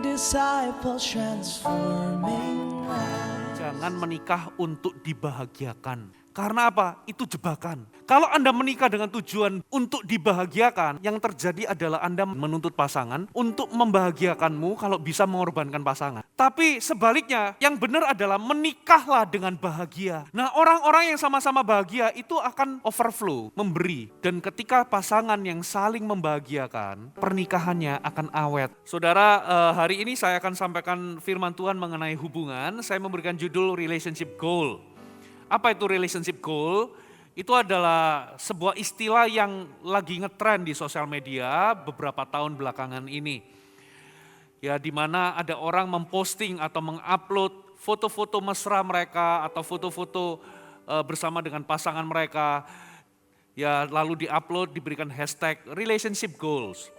disciples transforming lives. Jangan menikah untuk dibahagiakan. Karena apa? Itu jebakan. Kalau Anda menikah dengan tujuan untuk dibahagiakan, yang terjadi adalah Anda menuntut pasangan untuk membahagiakanmu kalau bisa mengorbankan pasangan. Tapi sebaliknya, yang benar adalah menikahlah dengan bahagia. Nah, orang-orang yang sama-sama bahagia itu akan overflow, memberi. Dan ketika pasangan yang saling membahagiakan, pernikahannya akan awet. Saudara, hari ini saya akan sampaikan firman Tuhan mengenai hubungan. Saya memberikan judul Relationship Goal. Apa itu relationship goal? Itu adalah sebuah istilah yang lagi ngetren di sosial media beberapa tahun belakangan ini. Ya, di mana ada orang memposting atau mengupload foto-foto mesra mereka atau foto-foto bersama dengan pasangan mereka. Ya, lalu diupload, diberikan hashtag relationship goals.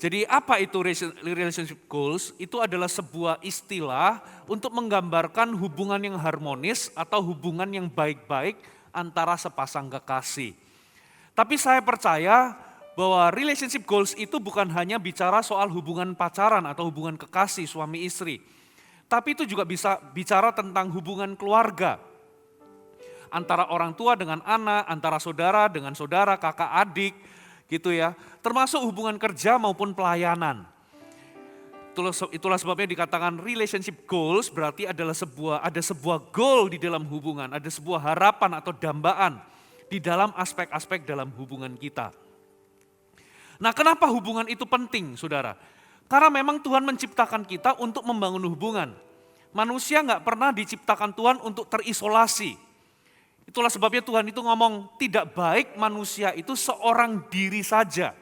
Jadi apa itu relationship goals? Itu adalah sebuah istilah untuk menggambarkan hubungan yang harmonis atau hubungan yang baik-baik antara sepasang kekasih. Tapi saya percaya bahwa relationship goals itu bukan hanya bicara soal hubungan pacaran atau hubungan kekasih suami istri. Tapi itu juga bisa bicara tentang hubungan keluarga. Antara orang tua dengan anak, antara saudara dengan saudara, kakak adik, gitu ya, termasuk hubungan kerja maupun pelayanan. Itulah sebabnya dikatakan relationship goals berarti ada sebuah goal di dalam hubungan, ada sebuah harapan atau dambaan di dalam aspek-aspek dalam hubungan kita. Nah, kenapa hubungan itu penting, saudara? Karena memang Tuhan menciptakan kita untuk membangun hubungan. Manusia nggak pernah diciptakan Tuhan untuk terisolasi. Itulah sebabnya Tuhan itu ngomong tidak baik manusia itu seorang diri saja.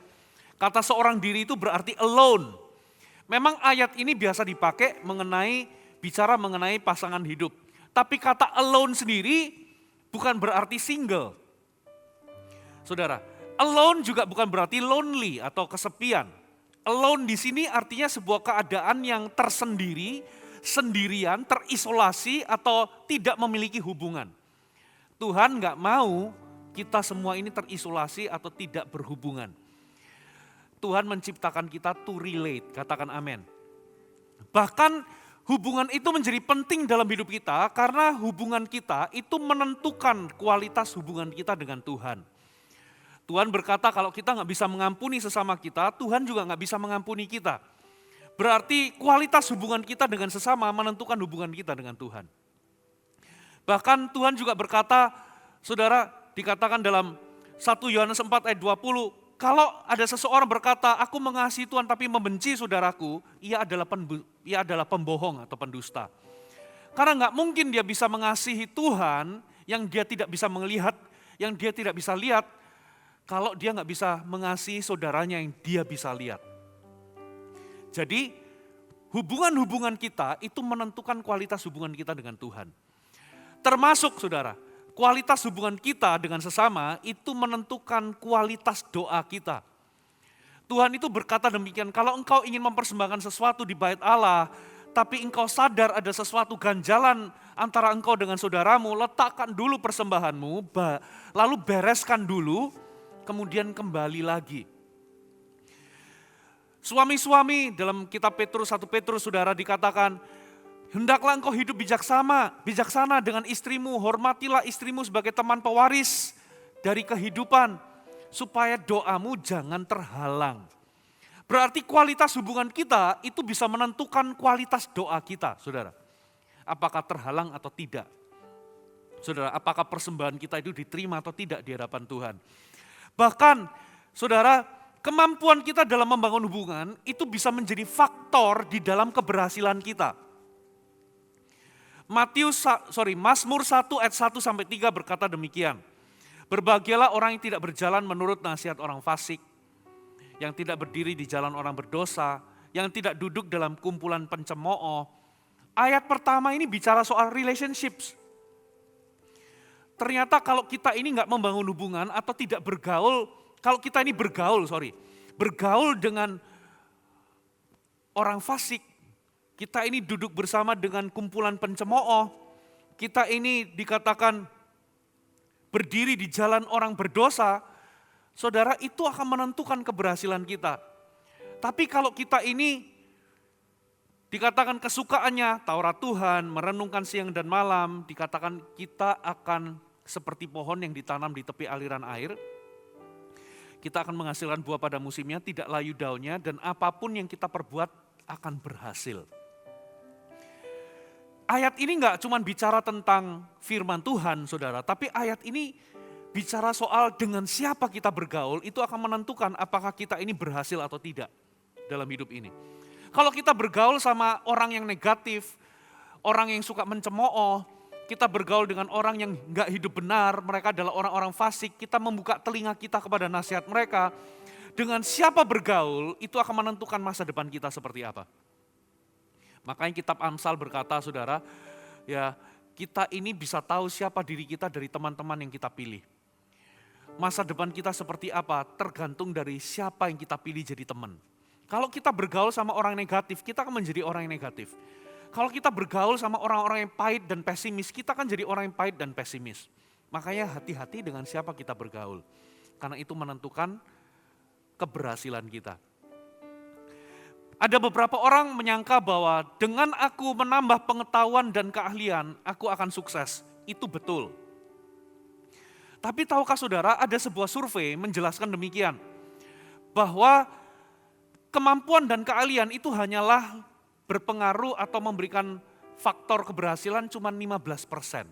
Kata seorang diri itu berarti alone. Memang ayat ini biasa dipakai bicara mengenai pasangan hidup. Tapi kata alone sendiri bukan berarti single. Saudara, alone juga bukan berarti lonely atau kesepian. Alone di sini artinya sebuah keadaan yang tersendiri, sendirian, terisolasi atau tidak memiliki hubungan. Tuhan nggak mau kita semua ini terisolasi atau tidak berhubungan. Tuhan menciptakan kita to relate, katakan amin. Bahkan hubungan itu menjadi penting dalam hidup kita karena hubungan kita itu menentukan kualitas hubungan kita dengan Tuhan. Tuhan berkata kalau kita nggak bisa mengampuni sesama kita, Tuhan juga nggak bisa mengampuni kita. Berarti kualitas hubungan kita dengan sesama menentukan hubungan kita dengan Tuhan. Bahkan Tuhan juga berkata, saudara, dikatakan dalam 1 Yohanes 4 ayat 20, kalau ada seseorang berkata, aku mengasihi Tuhan tapi membenci saudaraku, ia adalah pembohong atau pendusta. Karena nggak mungkin dia bisa mengasihi Tuhan yang dia tidak bisa melihat, yang dia tidak bisa lihat, kalau dia nggak bisa mengasihi saudaranya yang dia bisa lihat. Jadi hubungan-hubungan kita itu menentukan kualitas hubungan kita dengan Tuhan. Termasuk saudara, kualitas hubungan kita dengan sesama itu menentukan kualitas doa kita. Tuhan itu berkata demikian, kalau engkau ingin mempersembahkan sesuatu di bait Allah, tapi engkau sadar ada sesuatu ganjalan antara engkau dengan saudaramu, letakkan dulu persembahanmu, lalu bereskan dulu, kemudian kembali lagi. Suami-suami dalam kitab 1 Petrus saudara dikatakan, hendaklah engkau hidup bijaksana dengan istrimu, hormatilah istrimu sebagai teman pewaris dari kehidupan, supaya doamu jangan terhalang. Berarti kualitas hubungan kita itu bisa menentukan kualitas doa kita, saudara. Apakah terhalang atau tidak. Saudara, apakah persembahan kita itu diterima atau tidak di hadapan Tuhan. Bahkan, saudara, kemampuan kita dalam membangun hubungan itu bisa menjadi faktor di dalam keberhasilan kita. Mazmur 1 ayat 1 sampai 3 berkata demikian. Berbahagialah orang yang tidak berjalan menurut nasihat orang fasik, yang tidak berdiri di jalan orang berdosa, yang tidak duduk dalam kumpulan pencemooh. Ayat pertama ini bicara soal relationships. Ternyata kalau kita ini nggak membangun hubungan atau tidak bergaul, kalau kita ini bergaul dengan orang fasik, kita ini duduk bersama dengan kumpulan pencemooh, kita ini dikatakan berdiri di jalan orang berdosa, saudara, itu akan menentukan keberhasilan kita. Tapi kalau kita ini Dikatakan kesukaannya Taurat Tuhan, merenungkan siang dan malam, dikatakan kita akan seperti pohon yang ditanam di tepi aliran air. Kita akan menghasilkan buah pada musimnya, tidak layu daunnya, dan apapun yang kita perbuat akan berhasil. Ayat ini enggak cuma bicara tentang firman Tuhan, saudara, tapi ayat ini bicara soal dengan siapa kita bergaul, itu akan menentukan apakah kita ini berhasil atau tidak dalam hidup ini. Kalau kita bergaul sama orang yang negatif, orang yang suka mencemooh, kita bergaul dengan orang yang enggak hidup benar, mereka adalah orang-orang fasik, kita membuka telinga kita kepada nasihat mereka, dengan siapa bergaul, itu akan menentukan masa depan kita seperti apa. Makanya kitab Amsal berkata, saudara, ya kita ini bisa tahu siapa diri kita dari teman-teman yang kita pilih. Masa depan kita seperti apa tergantung dari siapa yang kita pilih jadi teman. Kalau kita bergaul sama orang negatif, kita akan menjadi orang yang negatif. Kalau kita bergaul sama orang-orang yang pahit dan pesimis, kita akan jadi orang yang pahit dan pesimis. Makanya hati-hati dengan siapa kita bergaul. Karena itu menentukan keberhasilan kita. Ada beberapa orang menyangka bahwa dengan aku menambah pengetahuan dan keahlian, aku akan sukses. Itu betul. Tapi tahukah saudara, ada sebuah survei menjelaskan demikian. Bahwa kemampuan dan keahlian itu hanyalah berpengaruh atau memberikan faktor keberhasilan cuma 15%.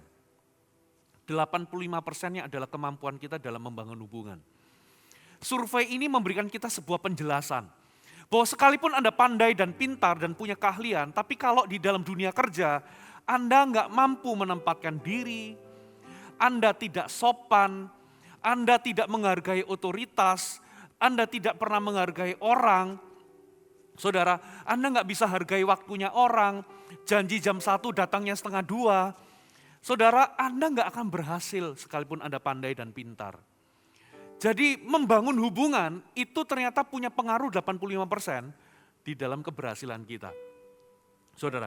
85%-nya adalah kemampuan kita dalam membangun hubungan. Survei ini memberikan kita sebuah penjelasan. Bahwa sekalipun Anda pandai dan pintar dan punya keahlian, tapi kalau di dalam dunia kerja, Anda nggak mampu menempatkan diri, Anda tidak sopan, Anda tidak menghargai otoritas, Anda tidak pernah menghargai orang, saudara, Anda nggak bisa hargai waktunya orang, janji jam 1 datangnya setengah 2, saudara, Anda nggak akan berhasil sekalipun Anda pandai dan pintar. Jadi membangun hubungan itu ternyata punya pengaruh 85% di dalam keberhasilan kita. Saudara,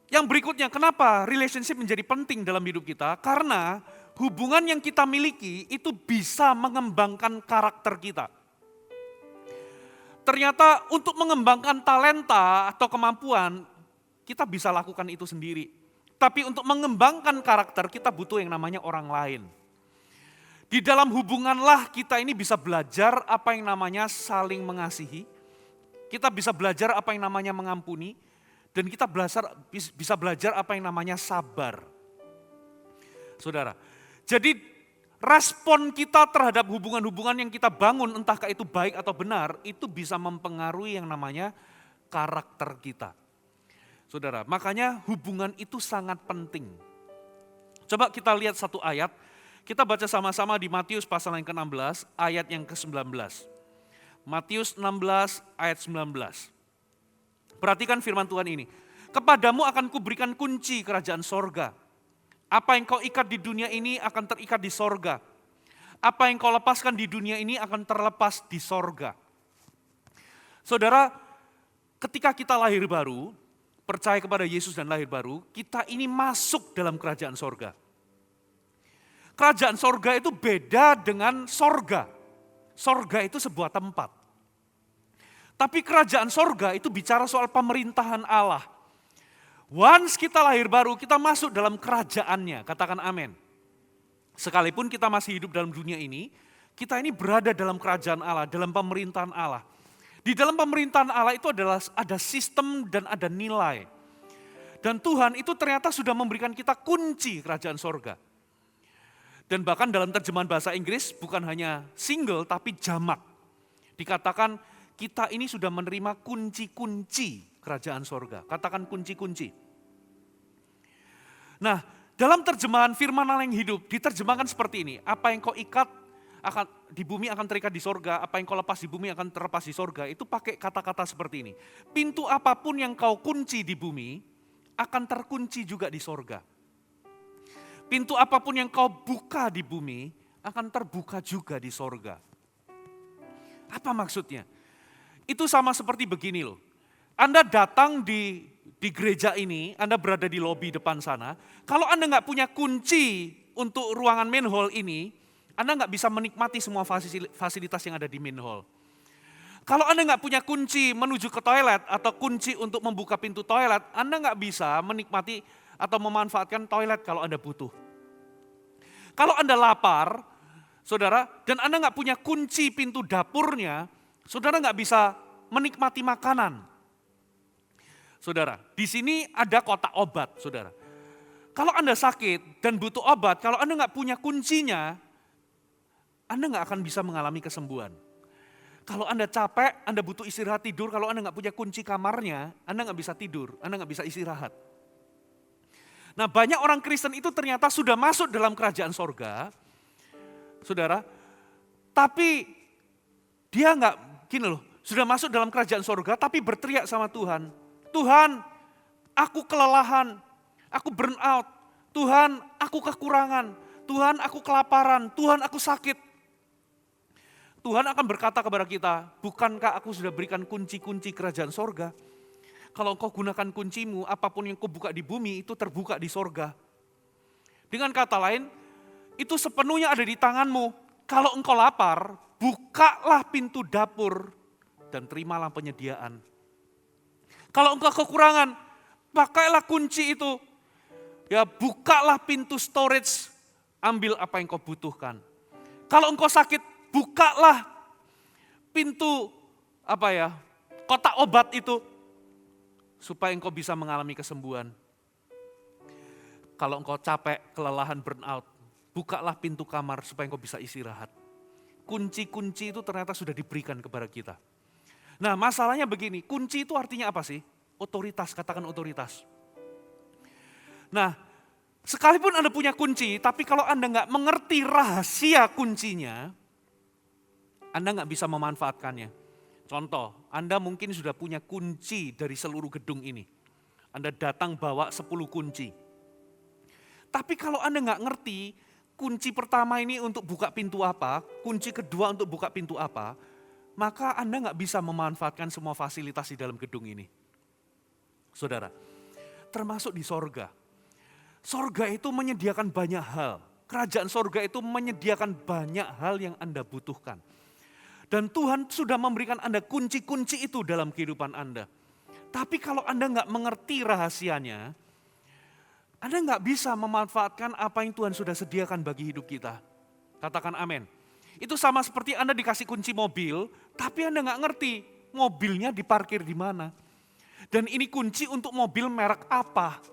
yang berikutnya kenapa relationship menjadi penting dalam hidup kita? Karena hubungan yang kita miliki itu bisa mengembangkan karakter kita. Ternyata untuk mengembangkan talenta atau kemampuan, kita bisa lakukan itu sendiri. Tapi untuk mengembangkan karakter kita butuh yang namanya orang lain. Di dalam hubunganlah kita ini bisa belajar apa yang namanya saling mengasihi. Kita bisa belajar apa yang namanya mengampuni. Dan kita bisa belajar apa yang namanya sabar. Saudara, jadi respon kita terhadap hubungan-hubungan yang kita bangun, entahkah itu baik atau benar, itu bisa mempengaruhi yang namanya karakter kita. Saudara, makanya hubungan itu sangat penting. Coba kita lihat satu ayat. Kita baca sama-sama di Matius pasal yang ke-16 ayat yang ke-19. Matius 16 ayat 19. Perhatikan firman Tuhan ini. Kepadamu akan kuberikan kunci kerajaan sorga. Apa yang kau ikat di dunia ini akan terikat di sorga. Apa yang kau lepaskan di dunia ini akan terlepas di sorga. Saudara, ketika kita lahir baru, percaya kepada Yesus dan lahir baru, kita ini masuk dalam kerajaan sorga. Kerajaan sorga itu beda dengan sorga. Sorga itu sebuah tempat. Tapi kerajaan sorga itu bicara soal pemerintahan Allah. Once kita lahir baru, kita masuk dalam kerajaannya. Katakan amin. Sekalipun kita masih hidup dalam dunia ini, kita ini berada dalam kerajaan Allah, dalam pemerintahan Allah. Di dalam pemerintahan Allah itu adalah ada sistem dan ada nilai. Dan Tuhan itu ternyata sudah memberikan kita kunci kerajaan sorga. Dan bahkan dalam terjemahan bahasa Inggris bukan hanya single tapi jamak. Dikatakan kita ini sudah menerima kunci-kunci kerajaan sorga. Katakan kunci-kunci. Nah, dalam terjemahan firman Allah yang hidup diterjemahkan seperti ini. Apa yang kau ikat akan di bumi akan terikat di sorga. Apa yang kau lepas di bumi akan terlepas di sorga. Itu pakai kata-kata seperti ini. Pintu apapun yang kau kunci di bumi akan terkunci juga di sorga. Pintu apapun yang kau buka di bumi akan terbuka juga di sorga. Apa maksudnya? Itu sama seperti begini loh. Anda datang di gereja ini, Anda berada di lobi depan sana. Kalau Anda nggak punya kunci untuk ruangan main hall ini, Anda nggak bisa menikmati semua fasilitas yang ada di main hall. Kalau Anda nggak punya kunci menuju ke toilet atau kunci untuk membuka pintu toilet, Anda nggak bisa menikmati atau memanfaatkan toilet kalau Anda butuh. Kalau Anda lapar, saudara, dan Anda nggak punya kunci pintu dapurnya, saudara nggak bisa menikmati makanan. Saudara, di sini ada kotak obat, saudara. Kalau Anda sakit dan butuh obat, kalau Anda nggak punya kuncinya, Anda nggak akan bisa mengalami kesembuhan. Kalau Anda capek, Anda butuh istirahat tidur, kalau Anda nggak punya kunci kamarnya, Anda nggak bisa tidur, Anda nggak bisa istirahat. Nah, banyak orang Kristen itu ternyata sudah masuk dalam kerajaan sorga, saudara, tapi dia nggak, gini loh, sudah masuk dalam kerajaan sorga, tapi berteriak sama Tuhan, Tuhan, aku kelelahan, aku burn out, Tuhan, aku kekurangan, Tuhan, aku kelaparan, Tuhan, aku sakit. Tuhan akan berkata kepada kita, bukankah aku sudah berikan kunci-kunci kerajaan sorga? Kalau engkau gunakan kuncimu, apapun yang kau buka di bumi itu terbuka di sorga. Dengan kata lain, itu sepenuhnya ada di tanganmu. Kalau engkau lapar, bukalah pintu dapur dan terimalah penyediaan. Kalau engkau kekurangan, pakailah kunci itu. Ya, bukalah pintu storage, ambil apa yang kau butuhkan. Kalau engkau sakit, bukalah pintu kotak obat itu supaya engkau bisa mengalami kesembuhan. Kalau engkau capek, kelelahan, burnout, bukalah pintu kamar supaya engkau bisa istirahat. Kunci-kunci itu ternyata sudah diberikan kepada kita. Nah, masalahnya begini, kunci itu artinya apa sih? Otoritas, katakan otoritas. Nah, sekalipun Anda punya kunci, tapi kalau Anda nggak mengerti rahasia kuncinya, Anda nggak bisa memanfaatkannya. Contoh, Anda mungkin sudah punya kunci dari seluruh gedung ini. Anda datang bawa 10 kunci. Tapi kalau Anda nggak ngerti, kunci pertama ini untuk buka pintu apa, kunci kedua untuk buka pintu apa, maka Anda nggak bisa memanfaatkan semua fasilitas di dalam gedung ini. Saudara, termasuk di sorga. Sorga itu menyediakan banyak hal. Kerajaan sorga itu menyediakan banyak hal yang Anda butuhkan. Dan Tuhan sudah memberikan Anda kunci-kunci itu dalam kehidupan Anda. Tapi kalau Anda nggak mengerti rahasianya, Anda nggak bisa memanfaatkan apa yang Tuhan sudah sediakan bagi hidup kita. Katakan amin. Itu sama seperti Anda dikasih kunci mobil, tapi Anda nggak ngerti mobilnya diparkir di mana. Dan ini kunci untuk mobil merek apa.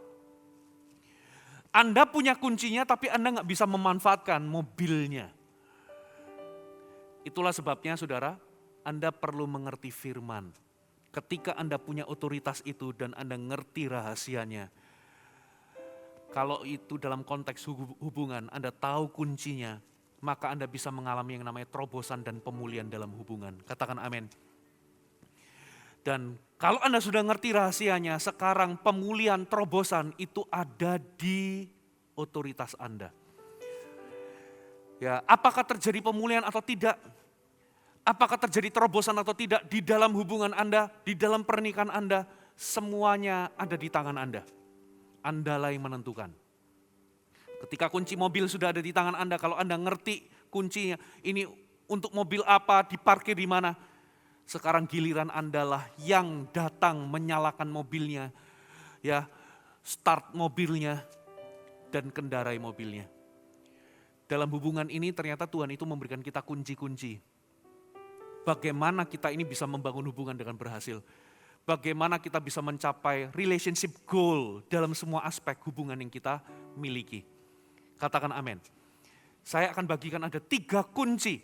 Anda punya kuncinya tapi Anda nggak bisa memanfaatkan mobilnya. Itulah sebabnya saudara, Anda perlu mengerti firman. Ketika Anda punya otoritas itu dan Anda ngerti rahasianya. Kalau itu dalam konteks hubungan, Anda tahu kuncinya, maka Anda bisa mengalami yang namanya terobosan dan pemulihan dalam hubungan. Katakan amin. Dan kalau Anda sudah ngerti rahasianya, sekarang pemulihan terobosan itu ada di otoritas Anda. Ya, apakah terjadi pemulihan atau tidak? Apakah terjadi terobosan atau tidak di dalam hubungan Anda, di dalam pernikahan Anda, semuanya ada di tangan Anda. Andalah yang menentukan. Ketika kunci mobil sudah ada di tangan Anda, kalau Anda ngerti kuncinya, ini untuk mobil apa, diparkir di mana, sekarang giliran Anda lah yang datang menyalakan mobilnya, ya, start mobilnya, dan kendarai mobilnya. Dalam hubungan ini ternyata Tuhan itu memberikan kita kunci-kunci. Bagaimana kita ini bisa membangun hubungan dengan berhasil. Bagaimana kita bisa mencapai relationship goal dalam semua aspek hubungan yang kita miliki. Katakan amin. Saya akan bagikan Anda 3 kunci.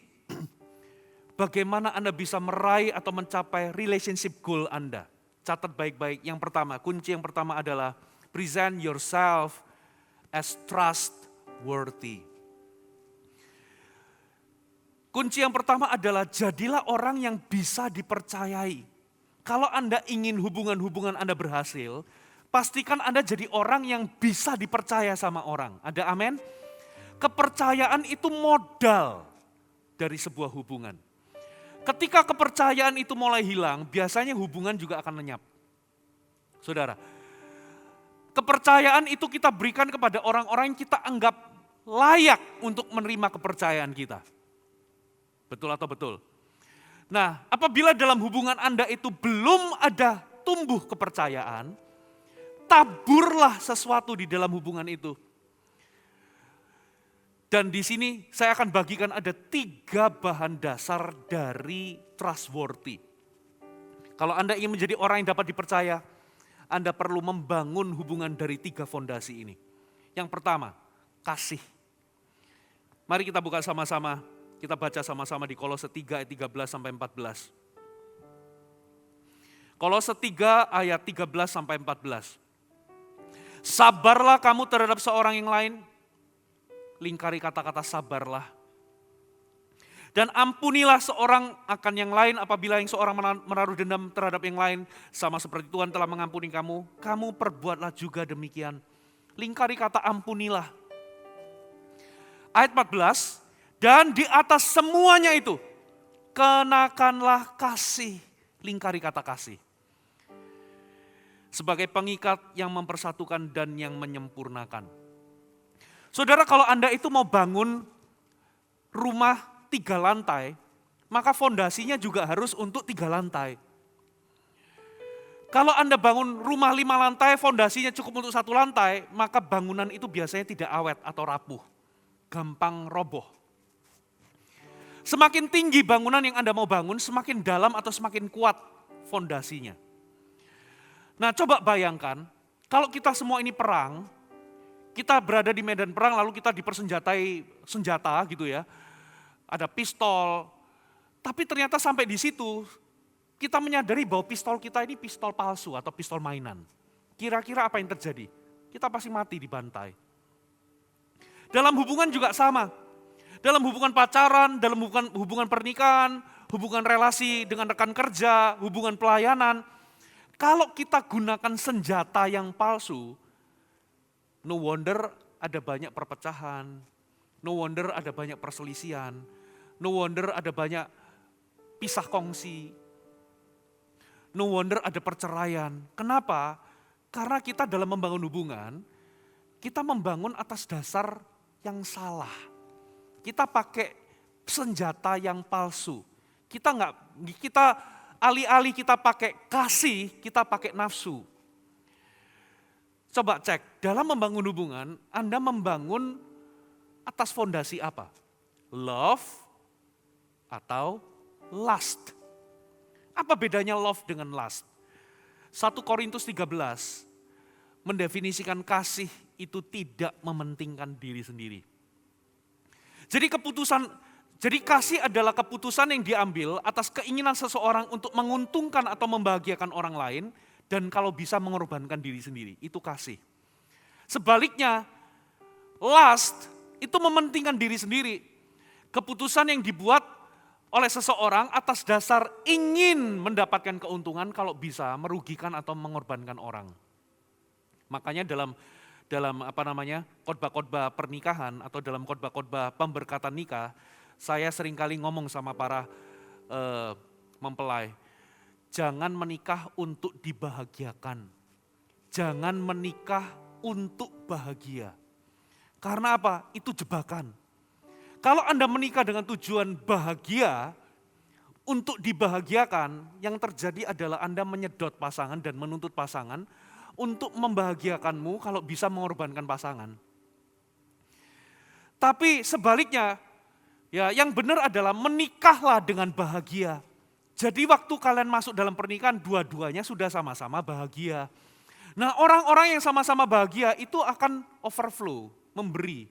Bagaimana Anda bisa meraih atau mencapai relationship goal Anda. Catat baik-baik. Yang pertama, kunci yang pertama adalah present yourself as trustworthy. Kunci yang pertama adalah jadilah orang yang bisa dipercayai. Kalau Anda ingin hubungan-hubungan Anda berhasil, pastikan Anda jadi orang yang bisa dipercaya sama orang. Ada amin? Kepercayaan itu modal dari sebuah hubungan. Ketika kepercayaan itu mulai hilang, biasanya hubungan juga akan lenyap. Saudara, kepercayaan itu kita berikan kepada orang-orang yang kita anggap layak untuk menerima kepercayaan kita. Betul atau betul? Nah, apabila dalam hubungan Anda itu belum ada tumbuh kepercayaan, taburlah sesuatu di dalam hubungan itu. Dan di sini saya akan bagikan ada 3 bahan dasar dari trustworthy. Kalau Anda ingin menjadi orang yang dapat dipercaya, Anda perlu membangun hubungan dari 3 fondasi ini. Yang pertama, kasih. Mari kita buka sama-sama, kita baca sama-sama di Kolose 3 ayat 13 sampai 14. Kolose 3 ayat 13 sampai 14. Sabarlah kamu terhadap seorang yang lain, lingkari kata-kata sabarlah. Dan ampunilah seorang akan yang lain apabila yang seorang menaruh dendam terhadap yang lain, sama seperti Tuhan telah mengampuni kamu, kamu perbuatlah juga demikian. Lingkari kata ampunilah. Ayat 14, dan di atas semuanya itu, kenakanlah kasih. Lingkari kata kasih. Sebagai pengikat yang mempersatukan dan yang menyempurnakan. Saudara, kalau Anda itu mau bangun rumah 3 lantai, maka fondasinya juga harus untuk 3 lantai. Kalau Anda bangun rumah 5 lantai, fondasinya cukup untuk 1 lantai, maka bangunan itu biasanya tidak awet atau rapuh. Gampang roboh. Semakin tinggi bangunan yang Anda mau bangun, semakin dalam atau semakin kuat fondasinya. Nah, coba bayangkan, kalau kita semua ini perang, kita berada di medan perang lalu kita dipersenjatai senjata gitu ya. Ada pistol, tapi ternyata sampai di situ kita menyadari bahwa pistol kita ini pistol palsu atau pistol mainan. Kira-kira apa yang terjadi? Kita pasti mati dibantai. Dalam hubungan juga sama. Dalam hubungan pacaran, dalam hubungan pernikahan, hubungan relasi dengan rekan kerja, hubungan pelayanan. Kalau kita gunakan senjata yang palsu, no wonder ada banyak perpecahan, no wonder ada banyak perselisihan, no wonder ada banyak pisah kongsi, no wonder ada perceraian. Kenapa? Karena kita dalam membangun hubungan, kita membangun atas dasar yang salah. Kita pakai senjata yang palsu. Kita alih-alih kita pakai kasih, kita pakai nafsu. Coba cek, dalam membangun hubungan, Anda membangun atas fondasi apa? Love atau lust? Apa bedanya love dengan lust? 1 Korintus 13 mendefinisikan kasih itu tidak mementingkan diri sendiri. Jadi kasih adalah keputusan yang diambil atas keinginan seseorang untuk menguntungkan atau membahagiakan orang lain dan kalau bisa mengorbankan diri sendiri. Itu kasih. Sebaliknya, lust itu mementingkan diri sendiri. Keputusan yang dibuat oleh seseorang atas dasar ingin mendapatkan keuntungan kalau bisa merugikan atau mengorbankan orang. Makanya dalam khotbah-khotbah pernikahan atau dalam khotbah-khotbah pemberkatan nikah, saya seringkali ngomong sama para mempelai, jangan menikah untuk dibahagiakan. Jangan menikah untuk bahagia. Karena apa? Itu jebakan. Kalau Anda menikah dengan tujuan bahagia, untuk dibahagiakan, yang terjadi adalah Anda menyedot pasangan dan menuntut pasangan untuk membahagiakanmu kalau bisa mengorbankan pasangan. Tapi sebaliknya, ya yang benar adalah menikahlah dengan bahagia. Jadi waktu kalian masuk dalam pernikahan, dua-duanya sudah sama-sama bahagia. Nah, orang-orang yang sama-sama bahagia itu akan overflow, memberi.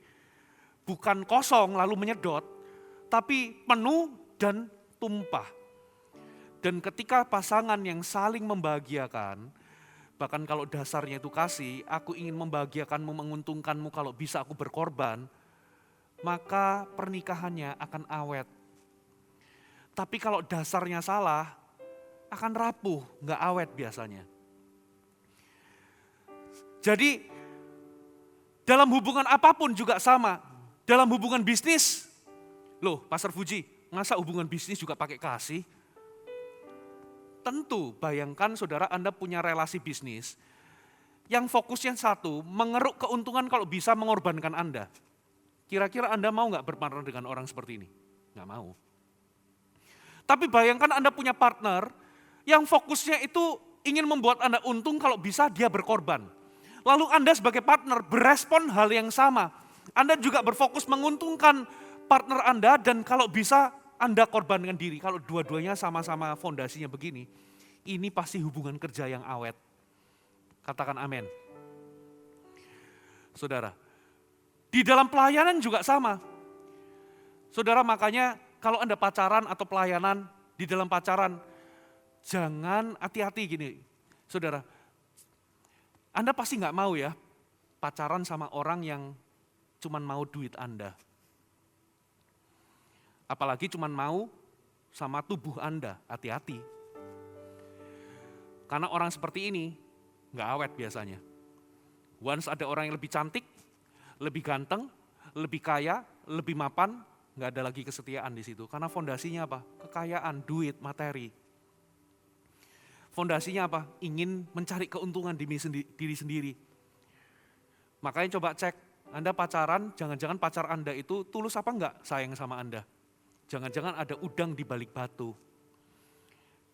Bukan kosong lalu menyedot, tapi penuh dan tumpah. Dan ketika pasangan yang saling membahagiakan, bahkan kalau dasarnya itu kasih, aku ingin membahagiakanmu, menguntungkanmu, kalau bisa aku berkorban, maka pernikahannya akan awet. Tapi kalau dasarnya salah, akan rapuh, nggak awet biasanya. Jadi dalam hubungan apapun juga sama. Dalam hubungan bisnis, loh Pastor Fuji, masa hubungan bisnis juga pakai kasih? Tentu, bayangkan saudara Anda punya relasi bisnis yang fokusnya satu, mengeruk keuntungan kalau bisa mengorbankan Anda. Kira-kira Anda mau nggak berpartner dengan orang seperti ini? Nggak mau. Tapi bayangkan Anda punya partner yang fokusnya itu ingin membuat Anda untung, kalau bisa dia berkorban. Lalu Anda sebagai partner berespon hal yang sama. Anda juga berfokus menguntungkan partner Anda, dan kalau bisa Anda korbankan diri. Kalau dua-duanya sama-sama fondasinya begini, ini pasti hubungan kerja yang awet. Katakan amin. Saudara, di dalam pelayanan juga sama. Saudara, makanya kalau Anda pacaran atau pelayanan, di dalam pacaran, jangan hati-hati gini. Saudara, Anda pasti nggak mau ya pacaran sama orang yang cuman mau duit Anda. Apalagi cuman mau sama tubuh Anda, hati-hati. Karena orang seperti ini nggak awet biasanya. Once ada orang yang lebih cantik, lebih ganteng, lebih kaya, lebih mapan, nggak ada lagi kesetiaan di situ. Karena fondasinya apa? Kekayaan, duit, materi. Fondasinya apa? Ingin mencari keuntungan diri sendiri. Makanya coba cek, Anda pacaran, jangan-jangan pacar Anda itu tulus apa enggak sayang sama Anda. Jangan-jangan ada udang di balik batu.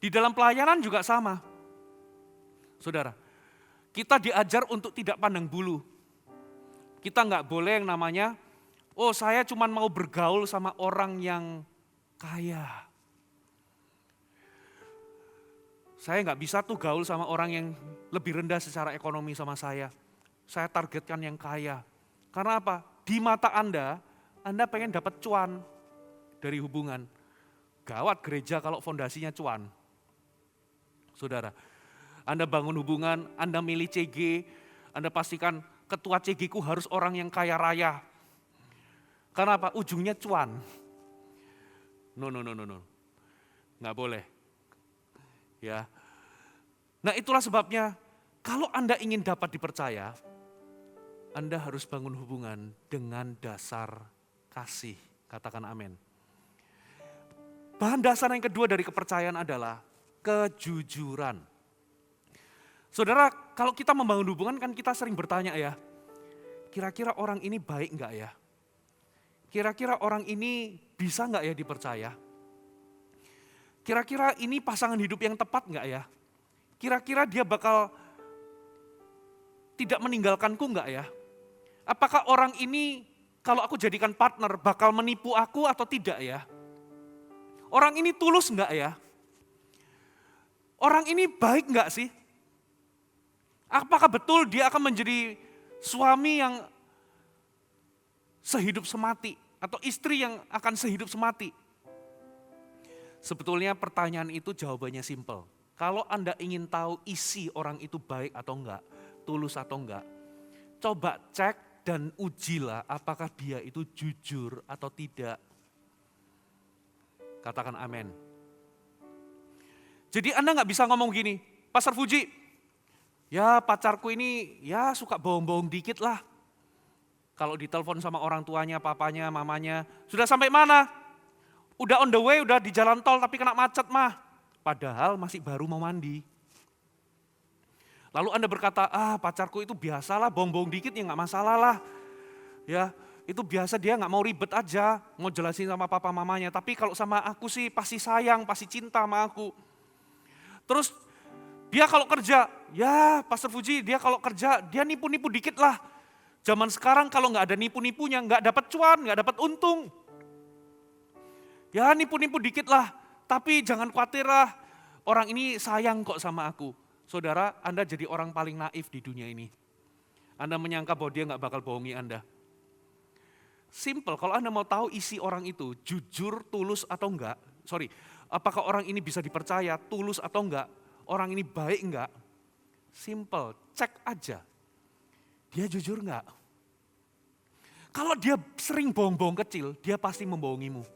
Di dalam pelayanan juga sama. Saudara, kita diajar untuk tidak pandang bulu. Kita enggak boleh yang namanya, oh saya cuma mau bergaul sama orang yang kaya. Saya nggak bisa tuh gaul sama orang yang lebih rendah secara ekonomi sama saya. Saya targetkan yang kaya. Karena apa? Di mata Anda pengen dapat cuan dari hubungan. Gawat gereja kalau fondasinya cuan. Saudara, Anda bangun hubungan, Anda milih CG, Anda pastikan ketua CG ku harus orang yang kaya raya. Karena apa? Ujungnya cuan. No. Nggak boleh. Ya. Nah itulah sebabnya kalau Anda ingin dapat dipercaya, Anda harus bangun hubungan dengan dasar kasih. Katakan amin. Bahan dasar yang kedua dari kepercayaan adalah kejujuran. Saudara, kalau kita membangun hubungan kan kita sering bertanya ya, kira-kira orang ini baik enggak ya? Kira-kira orang ini bisa enggak ya dipercaya? Kira-kira ini pasangan hidup yang tepat enggak ya? Kira-kira dia bakal tidak meninggalkanku enggak ya? Apakah orang ini kalau aku jadikan partner bakal menipu aku atau tidak ya? Orang ini tulus enggak ya? Orang ini baik enggak sih? Apakah betul dia akan menjadi suami yang sehidup semati atau istri yang akan sehidup semati? Sebetulnya pertanyaan itu jawabannya simpel. Kalau Anda ingin tahu isi orang itu baik atau enggak, tulus atau enggak, coba cek dan ujilah apakah dia itu jujur atau tidak. Katakan amin. Jadi Anda nggak bisa ngomong gini, Pastor Fuji, ya pacarku ini ya suka bohong-bohong dikit lah. Kalau ditelepon sama orang tuanya, papanya, mamanya, sudah sampai mana? Udah on the way, udah di jalan tol tapi kena macet mah. Padahal masih baru mau mandi. Lalu Anda berkata, pacarku itu biasalah bohong-bohong dikit ya nggak masalah lah. Ya itu biasa, dia nggak mau ribet aja, mau jelasin sama papa mamanya. Tapi kalau sama aku sih pasti sayang, pasti cinta sama aku. Terus dia kalau kerja, ya Pastor Fuji dia kalau kerja dia nipu-nipu dikit lah. Zaman sekarang kalau nggak ada nipu-nipunya nggak dapat cuan, nggak dapat untung. Ya nipu-nipu dikit lah, tapi jangan khawatir lah, orang ini sayang kok sama aku. Saudara, Anda jadi orang paling naif di dunia ini. Anda menyangka bahwa dia nggak bakal bohongi Anda. Simple, kalau Anda mau tahu isi orang itu, jujur, tulus atau enggak, apakah orang ini bisa dipercaya, tulus atau enggak, orang ini baik enggak, simple, cek aja. Dia jujur enggak? Kalau dia sering bohong-bohong kecil, dia pasti membohongimu.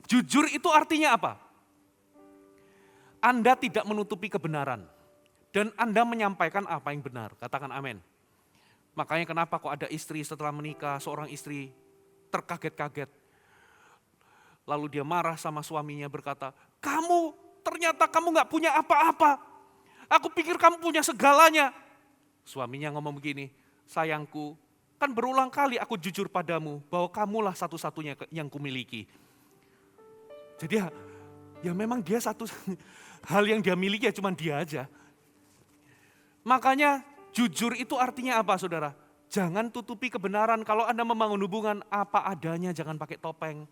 Jujur itu artinya apa? Anda tidak menutupi kebenaran. Dan Anda menyampaikan apa yang benar. Katakan amin. Makanya kenapa kok ada istri setelah menikah, seorang istri terkaget-kaget. Lalu dia marah sama suaminya berkata, ternyata kamu gak punya apa-apa. Aku pikir kamu punya segalanya. Suaminya ngomong begini, sayangku, kan berulang kali aku jujur padamu bahwa kamulah satu-satunya yang kumiliki. Jadi ya memang dia satu hal yang dia miliki ya cuma dia aja. Makanya jujur itu artinya apa saudara? Jangan tutupi kebenaran. Kalau Anda membangun hubungan apa adanya, jangan pakai topeng.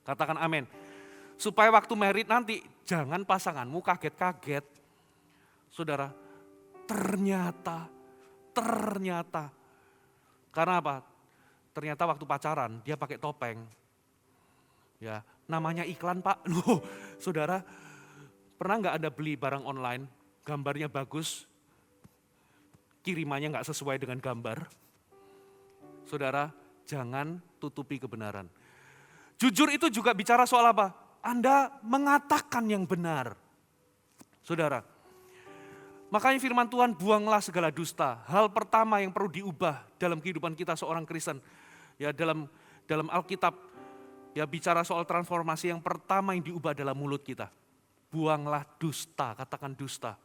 Katakan amin. Supaya waktu married nanti jangan pasanganmu kaget-kaget. Saudara, ternyata. Karena apa? Ternyata waktu pacaran dia pakai topeng. Ya, namanya iklan Pak. Loh, saudara, pernah nggak Anda beli barang online, gambarnya bagus, kirimannya nggak sesuai dengan gambar? Saudara, jangan tutupi kebenaran. Jujur itu juga bicara soal apa? Anda mengatakan yang benar. Saudara, makanya firman Tuhan, buanglah segala dusta. Hal pertama yang perlu diubah dalam kehidupan kita seorang Kristen, ya dalam Alkitab, ya bicara soal transformasi, yang pertama yang diubah adalah mulut kita. Buanglah dusta, katakan dusta.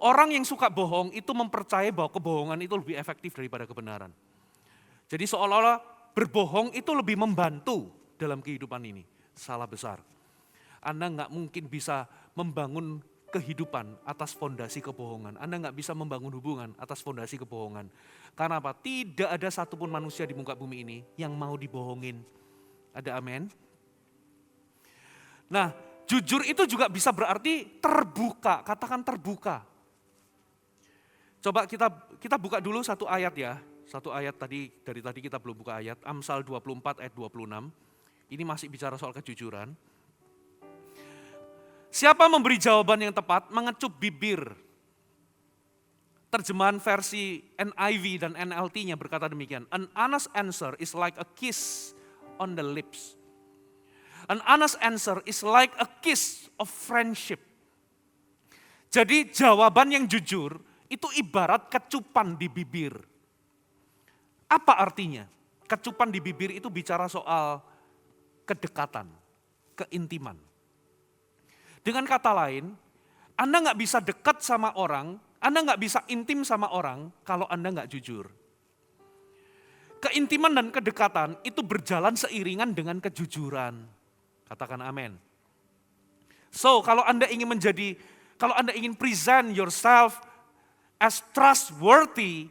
Orang yang suka bohong itu mempercayai bahwa kebohongan itu lebih efektif daripada kebenaran. Jadi seolah-olah berbohong itu lebih membantu dalam kehidupan ini. Salah besar. Anda nggak mungkin bisa membangun kehidupan atas fondasi kebohongan. Anda nggak bisa membangun hubungan atas fondasi kebohongan. Karena apa? Tidak ada satupun manusia di muka bumi ini yang mau dibohongin. Ada amin? Nah, jujur itu juga bisa berarti terbuka. Katakan terbuka. Coba kita buka dulu satu ayat ya. Satu ayat dari tadi kita belum buka ayat. Amsal 24 ayat 26. Ini masih bicara soal kejujuran. Siapa memberi jawaban yang tepat, mengecup bibir. Terjemahan versi NIV dan NLT-nya berkata demikian. An honest answer is like a kiss on the lips. An honest answer is like a kiss of friendship. Jadi jawaban yang jujur itu ibarat kecupan di bibir. Apa artinya? Kecupan di bibir itu bicara soal kedekatan, keintiman. Dengan kata lain, Anda nggak bisa dekat sama orang, Anda nggak bisa intim sama orang kalau Anda nggak jujur. Keintiman dan kedekatan itu berjalan seiringan dengan kejujuran. Katakan amin. So, kalau Anda ingin present yourself as trustworthy,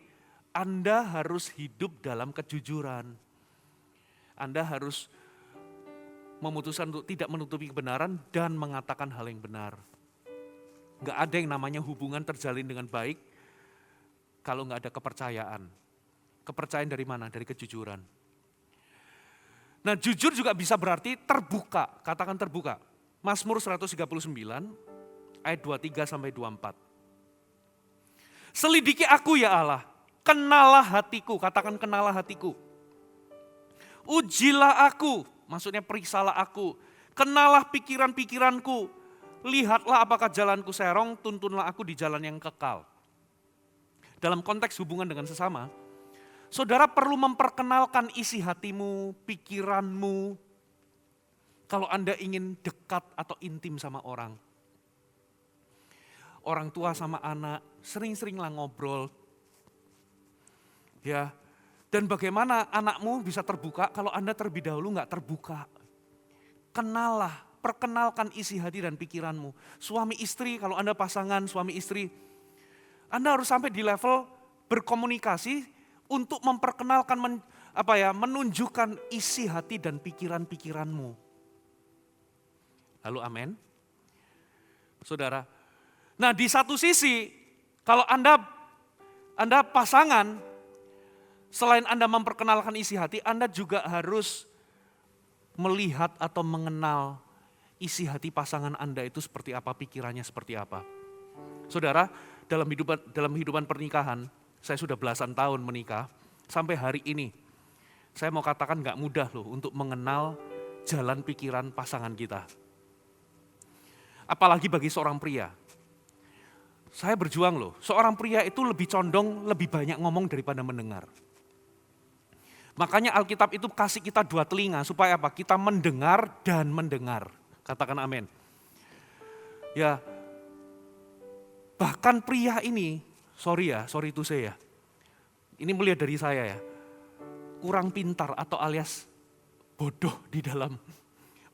Anda harus hidup dalam kejujuran. Anda harus memutuskan untuk tidak menutupi kebenaran dan mengatakan hal yang benar. Gak ada yang namanya hubungan terjalin dengan baik kalau gak ada kepercayaan. Kepercayaan dari mana? Dari kejujuran. Nah, jujur juga bisa berarti terbuka, katakan terbuka. Mazmur 139 ayat 23 sampai 24. Selidiki aku ya Allah, kenalah hatiku, katakan kenalah hatiku. Ujilah aku, maksudnya periksalah aku, kenalah pikiran-pikiranku, lihatlah apakah jalanku serong, tuntunlah aku di jalan yang kekal. Dalam konteks hubungan dengan sesama, saudara perlu memperkenalkan isi hatimu, pikiranmu, kalau Anda ingin dekat atau intim sama orang. Orang tua sama anak, sering-seringlah ngobrol. Ya, dan bagaimana anakmu bisa terbuka kalau Anda terlebih dahulu nggak terbuka. Kenallah, perkenalkan isi hati dan pikiranmu. Suami istri, kalau Anda pasangan suami istri, Anda harus sampai di level berkomunikasi untuk memperkenalkan, menunjukkan isi hati dan pikiran-pikiranmu. Lalu amin. Saudara, nah di satu sisi, kalau Anda pasangan, selain Anda memperkenalkan isi hati, Anda juga harus melihat atau mengenal isi hati pasangan Anda itu seperti apa, pikirannya seperti apa. Saudara, dalam hidupan pernikahan, saya sudah belasan tahun menikah, sampai hari ini, saya mau katakan gak mudah loh untuk mengenal jalan pikiran pasangan kita. Apalagi bagi seorang pria. Saya berjuang loh, seorang pria itu lebih condong, lebih banyak ngomong daripada mendengar. Makanya Alkitab itu kasih kita dua telinga, supaya apa? Kita mendengar dan mendengar. Katakan amin. Ya, bahkan pria ini, sorry itu saya. Ini melihat dari saya ya, kurang pintar atau alias bodoh di dalam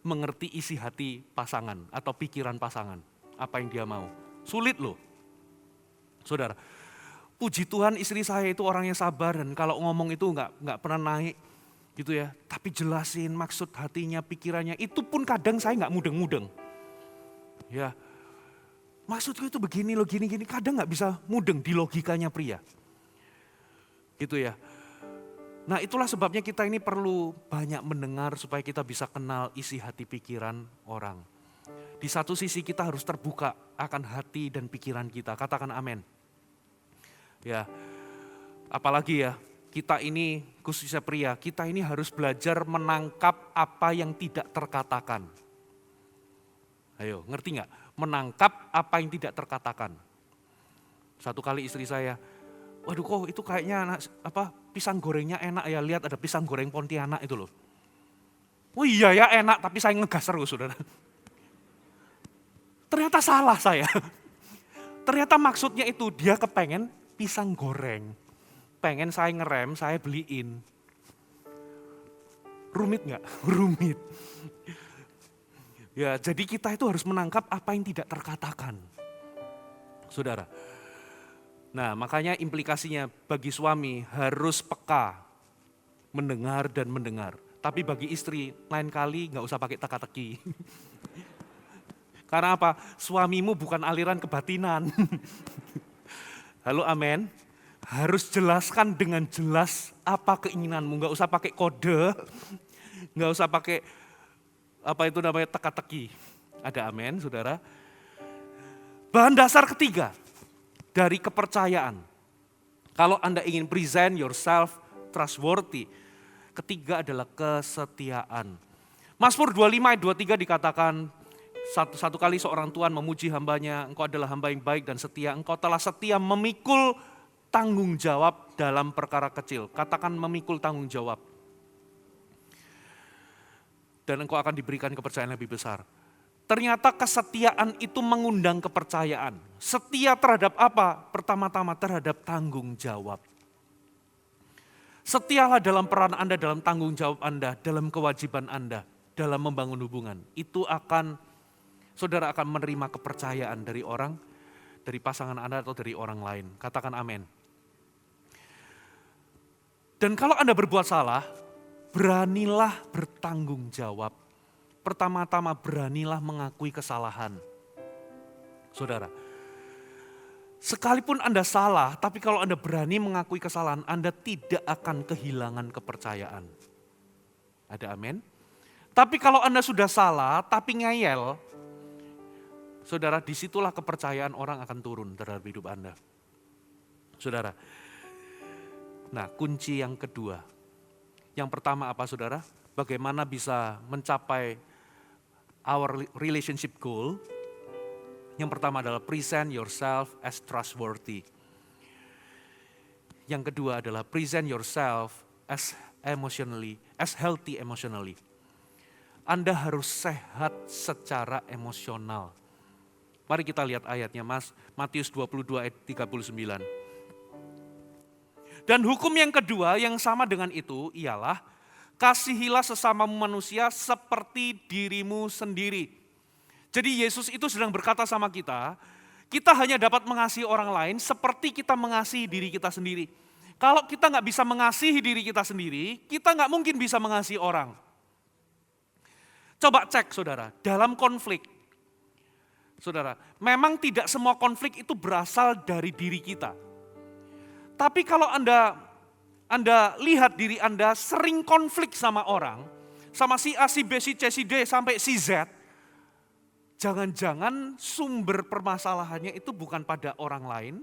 mengerti isi hati pasangan atau pikiran pasangan. Apa yang dia mau. Sulit loh. Saudara, puji Tuhan istri saya itu orangnya sabar dan kalau ngomong itu nggak pernah naik gitu ya. Tapi jelasin maksud hatinya, pikirannya, itu pun kadang saya nggak mudeng-mudeng. Ya, maksudku itu begini loh, gini-gini, kadang nggak bisa mudeng di logikanya pria. Gitu ya. Nah itulah sebabnya kita ini perlu banyak mendengar supaya kita bisa kenal isi hati pikiran orang. Di satu sisi kita harus terbuka akan hati dan pikiran kita, katakan amin. Ya, apalagi ya, kita ini khususnya pria, kita ini harus belajar menangkap apa yang tidak terkatakan. Ayo, ngerti nggak? Menangkap apa yang tidak terkatakan. Satu kali istri saya, waduh kok itu kayaknya pisang gorengnya enak ya, lihat ada pisang goreng Pontianak itu loh. Oh iya ya enak, tapi saya ngegas terus saudara. Ternyata salah saya. Ternyata maksudnya itu dia kepengen pisang goreng. Pengen saya ngerem, saya beliin. Rumit nggak? Rumit. Ya, jadi kita itu harus menangkap apa yang tidak terkatakan. Saudara. Nah, makanya implikasinya bagi suami harus peka mendengar dan mendengar. Tapi bagi istri lain kali nggak usah pakai teka-teki. Karena apa? Suamimu bukan aliran kebatinan. Halo, amin. Harus jelaskan dengan jelas apa keinginanmu. Nggak usah pakai kode, nggak usah pakai teka-teki. Ada amin, saudara. Bahan dasar ketiga dari kepercayaan. Kalau Anda ingin present yourself trustworthy, ketiga adalah kesetiaan. Mazmur 25 ayat 23 dikatakan, satu kali seorang Tuhan memuji hambanya, engkau adalah hamba yang baik dan setia, engkau telah setia memikul tanggung jawab dalam perkara kecil. Katakan memikul tanggung jawab. Dan engkau akan diberikan kepercayaan lebih besar. Ternyata kesetiaan itu mengundang kepercayaan. Setia terhadap apa? Pertama-tama terhadap tanggung jawab. Setialah dalam peran Anda, dalam tanggung jawab Anda, dalam kewajiban Anda, dalam membangun hubungan. Saudara akan menerima kepercayaan dari orang, dari pasangan Anda atau dari orang lain. Katakan amin. Dan kalau Anda berbuat salah, beranilah bertanggung jawab. Pertama-tama beranilah mengakui kesalahan. Saudara, sekalipun Anda salah, tapi kalau Anda berani mengakui kesalahan, Anda tidak akan kehilangan kepercayaan. Ada amin? Tapi kalau Anda sudah salah, tapi ngeyel, saudara, disitulah kepercayaan orang akan turun terhadap hidup Anda. Saudara, nah kunci yang kedua. Yang pertama apa saudara? Bagaimana bisa mencapai our relationship goal? Yang pertama adalah present yourself as trustworthy. Yang kedua adalah present yourself as healthy emotionally. Anda harus sehat secara emosional. Mari kita lihat ayatnya Matius 22 ayat 39. Dan hukum yang kedua yang sama dengan itu ialah kasihilah sesamamu manusia seperti dirimu sendiri. Jadi Yesus itu sedang berkata sama kita hanya dapat mengasihi orang lain seperti kita mengasihi diri kita sendiri. Kalau kita nggak bisa mengasihi diri kita sendiri, kita nggak mungkin bisa mengasihi orang. Coba cek saudara, dalam konflik. Saudara, memang tidak semua konflik itu berasal dari diri kita. Tapi kalau Anda lihat diri Anda sering konflik sama orang, sama si A, si B, si C, si D, sampai si Z, jangan-jangan sumber permasalahannya itu bukan pada orang lain,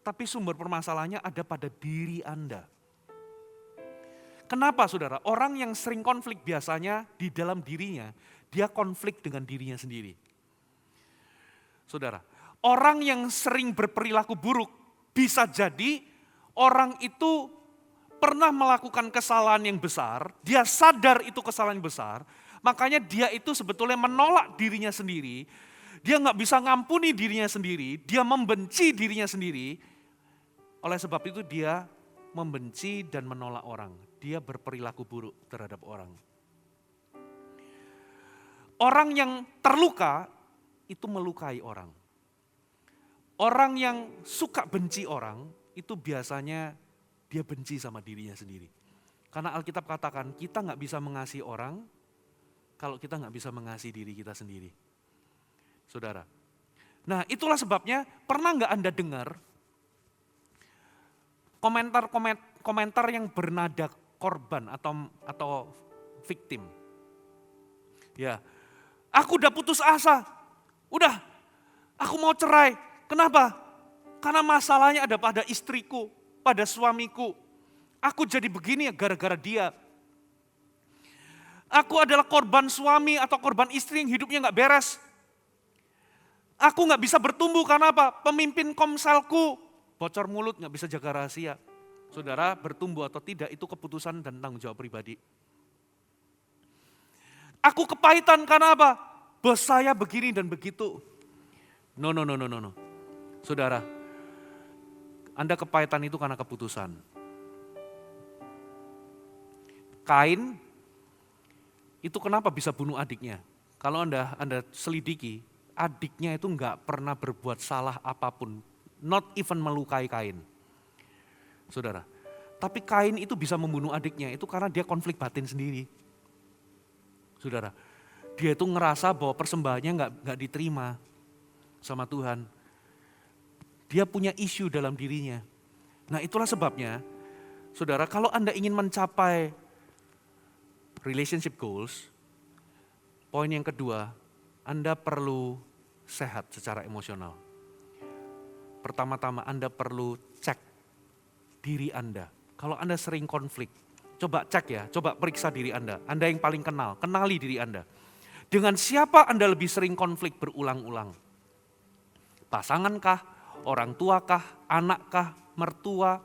tapi sumber permasalahannya ada pada diri Anda. Kenapa saudara? Orang yang sering konflik biasanya di dalam dirinya, dia konflik dengan dirinya sendiri. Saudara, orang yang sering berperilaku buruk bisa jadi orang itu pernah melakukan kesalahan yang besar, dia sadar itu kesalahan yang besar, makanya dia itu sebetulnya menolak dirinya sendiri, dia nggak bisa ngampuni dirinya sendiri, dia membenci dirinya sendiri, oleh sebab itu dia membenci dan menolak orang, dia berperilaku buruk terhadap orang. Orang yang terluka itu melukai orang. Orang yang suka benci orang itu biasanya dia benci sama dirinya sendiri. Karena Alkitab katakan kita nggak bisa mengasihi orang kalau kita nggak bisa mengasihi diri kita sendiri. Saudara. Nah itulah sebabnya pernah nggak Anda dengar komentar yang bernada korban atau victim. Ya, aku udah putus asa, aku mau cerai. Kenapa? Karena masalahnya ada pada istriku, pada suamiku. Aku jadi begini ya gara-gara dia. Aku adalah korban suami atau korban istri yang hidupnya gak beres. Aku gak bisa bertumbuh karena apa? Pemimpin komselku bocor mulut, gak bisa jaga rahasia. Saudara, bertumbuh atau tidak itu keputusan dan tanggung jawab pribadi. Aku kepahitan karena apa? Bos saya begini dan begitu. No. Saudara, Anda kepahitan itu karena keputusan. Kain itu kenapa bisa bunuh adiknya? Kalau Anda selidiki, adiknya itu enggak pernah berbuat salah apapun. Not even melukai Kain. Saudara, tapi Kain itu bisa membunuh adiknya itu karena dia konflik batin sendiri. Saudara, dia itu ngerasa bahwa persembahannya enggak diterima sama Tuhan. Dia punya isu dalam dirinya. Nah itulah sebabnya, saudara, kalau Anda ingin mencapai relationship goals, poin yang kedua, Anda perlu sehat secara emosional. Pertama-tama Anda perlu cek diri Anda. Kalau Anda sering konflik, coba cek ya, coba periksa diri Anda. Anda yang paling kenali diri Anda. Dengan siapa Anda lebih sering konflik berulang-ulang? Pasangankah, orang tuakah, anakkah, mertua,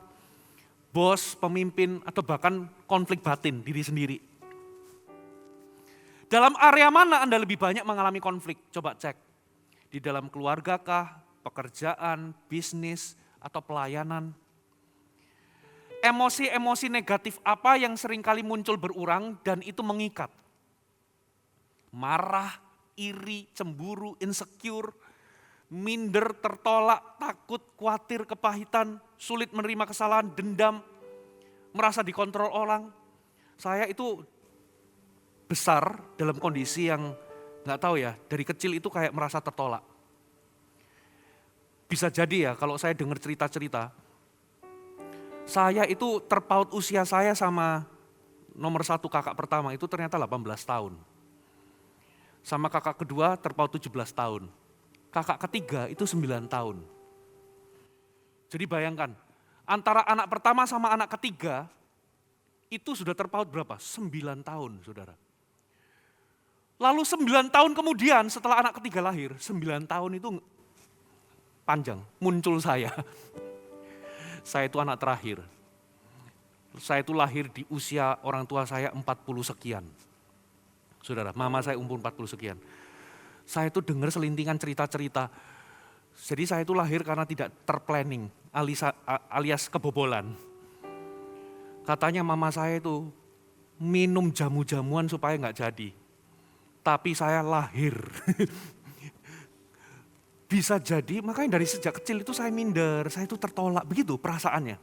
bos, pemimpin, atau bahkan konflik batin diri sendiri? Dalam area mana Anda lebih banyak mengalami konflik? Coba cek. Di dalam keluarga kah, pekerjaan, bisnis, atau pelayanan? Emosi-emosi negatif apa yang seringkali muncul berurang dan itu mengikat? Marah, iri, cemburu, insecure, minder, tertolak, takut, khawatir, kepahitan, sulit menerima kesalahan, dendam, merasa dikontrol orang. Saya itu besar dalam kondisi yang nggak tahu ya, dari kecil itu kayak merasa tertolak. Bisa jadi ya kalau saya dengar cerita-cerita, saya itu terpaut usia saya sama nomor 1 kakak pertama itu ternyata 18 tahun. Sama kakak kedua terpaut 17 tahun. Kakak ketiga itu 9 tahun. Jadi bayangkan, antara anak pertama sama anak ketiga, itu sudah terpaut berapa? 9 tahun, saudara. Lalu 9 tahun kemudian setelah anak ketiga lahir, 9 tahun itu panjang, muncul saya. Saya itu anak terakhir. Saya itu lahir di usia orang tua saya 40 sekian. Saudara, mama saya umur 40 sekian. Saya itu dengar selintingan cerita-cerita. Jadi saya itu lahir karena tidak terplanning, alias kebobolan. Katanya mama saya itu minum jamu-jamuan supaya nggak jadi. Tapi saya lahir. Bisa jadi, makanya dari sejak kecil itu saya minder, saya itu tertolak, begitu perasaannya.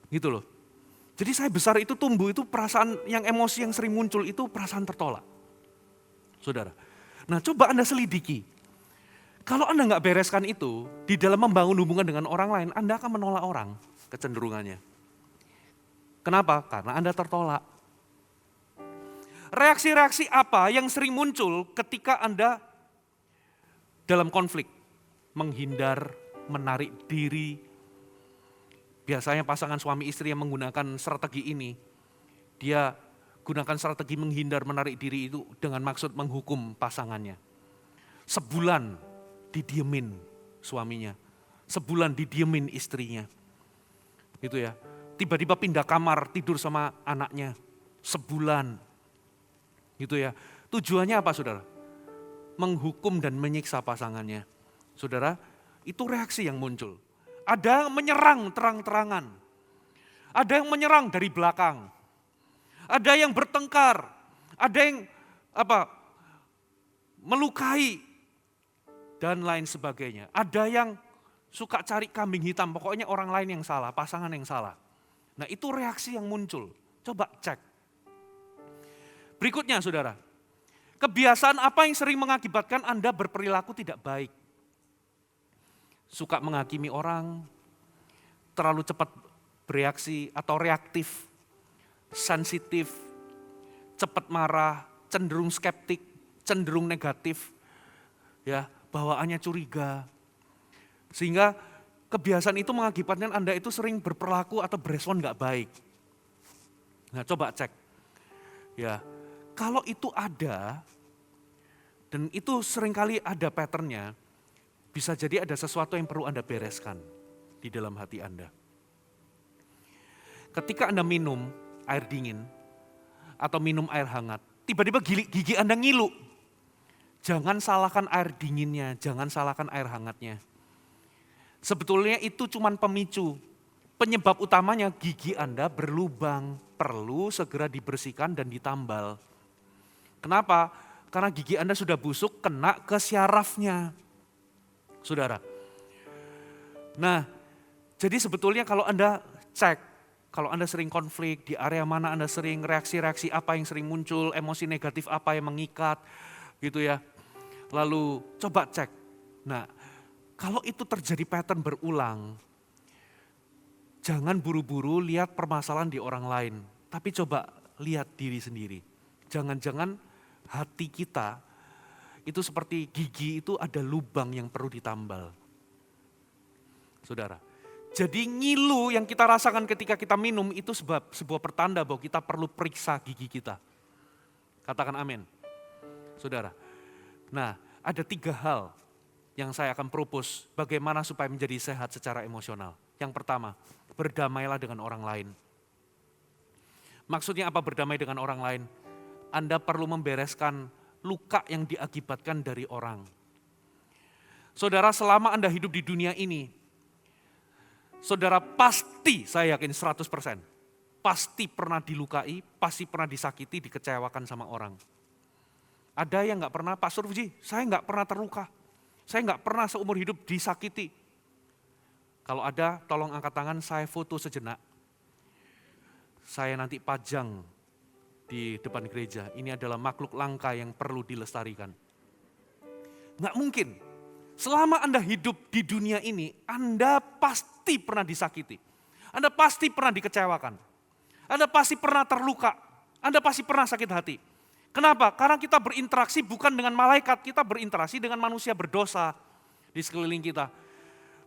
Gitu loh. Jadi saya besar itu tumbuh, itu perasaan yang emosi yang sering muncul itu perasaan tertolak. Saudara. Nah coba Anda selidiki. Kalau Anda nggak bereskan itu, di dalam membangun hubungan dengan orang lain, Anda akan menolak orang kecenderungannya. Kenapa? Karena Anda tertolak. Reaksi-reaksi apa yang sering muncul ketika Anda dalam konflik? Menghindar, menarik diri. Biasanya pasangan suami istri yang menggunakan strategi ini, dia gunakan strategi menghindar, menarik diri itu dengan maksud menghukum pasangannya. Sebulan didiemin suaminya, sebulan didiemin istrinya. Gitu ya. Tiba-tiba pindah kamar, tidur sama anaknya, sebulan. Gitu ya. Tujuannya apa saudara? Menghukum dan menyiksa pasangannya. Saudara, itu reaksi yang muncul. Ada yang menyerang terang-terangan. Ada yang menyerang dari belakang. Ada yang bertengkar. Ada yang melukai, dan lain sebagainya. Ada yang suka cari kambing hitam, pokoknya orang lain yang salah, pasangan yang salah. Nah itu reaksi yang muncul, coba cek. Berikutnya saudara, kebiasaan apa yang sering mengakibatkan Anda berperilaku tidak baik? Suka menghakimi orang, terlalu cepat bereaksi atau reaktif, sensitif, cepat marah, cenderung skeptik, cenderung negatif, ya bawaannya curiga. Sehingga kebiasaan itu mengakibatkan Anda itu sering berperilaku atau berespon nggak baik. Nah coba cek, ya kalau itu ada, dan itu seringkali ada patternnya, bisa jadi ada sesuatu yang perlu Anda bereskan di dalam hati Anda. Ketika Anda minum air dingin atau minum air hangat, tiba-tiba gigi Anda ngilu. Jangan salahkan air dinginnya, jangan salahkan air hangatnya. Sebetulnya itu cuma pemicu. Penyebab utamanya gigi Anda berlubang, perlu segera dibersihkan dan ditambal. Kenapa? Karena gigi Anda sudah busuk, kena ke syarafnya. Saudara. Nah, jadi sebetulnya kalau Anda cek, kalau Anda sering konflik, di area mana Anda sering reaksi-reaksi apa yang sering muncul, emosi negatif apa yang mengikat, gitu ya. Lalu coba cek. Nah, kalau itu terjadi pattern berulang, jangan buru-buru lihat permasalahan di orang lain, tapi coba lihat diri sendiri. Jangan-jangan hati kita itu seperti gigi itu ada lubang yang perlu ditambal. Saudara, jadi ngilu yang kita rasakan ketika kita minum itu sebuah pertanda bahwa kita perlu periksa gigi kita. Katakan amin. Saudara, nah ada 3 hal yang saya akan propose bagaimana supaya menjadi sehat secara emosional. Yang pertama, berdamailah dengan orang lain. Maksudnya apa berdamai dengan orang lain? Anda perlu membereskan luka yang diakibatkan dari orang. Saudara, selama Anda hidup di dunia ini, saudara pasti, saya yakin 100%, pasti pernah dilukai, pasti pernah disakiti, dikecewakan sama orang. Ada yang gak pernah, Pak Surfuji, saya gak pernah terluka. Saya gak pernah seumur hidup disakiti. Kalau ada, tolong angkat tangan, saya foto sejenak. Saya nanti pajang di depan gereja. Ini adalah makhluk langka yang perlu dilestarikan. Nggak mungkin. Selama Anda hidup di dunia ini, Anda pasti pernah disakiti. Anda pasti pernah dikecewakan. Anda pasti pernah terluka. Anda pasti pernah sakit hati. Kenapa? Karena kita berinteraksi bukan dengan malaikat, kita berinteraksi dengan manusia berdosa di sekeliling kita.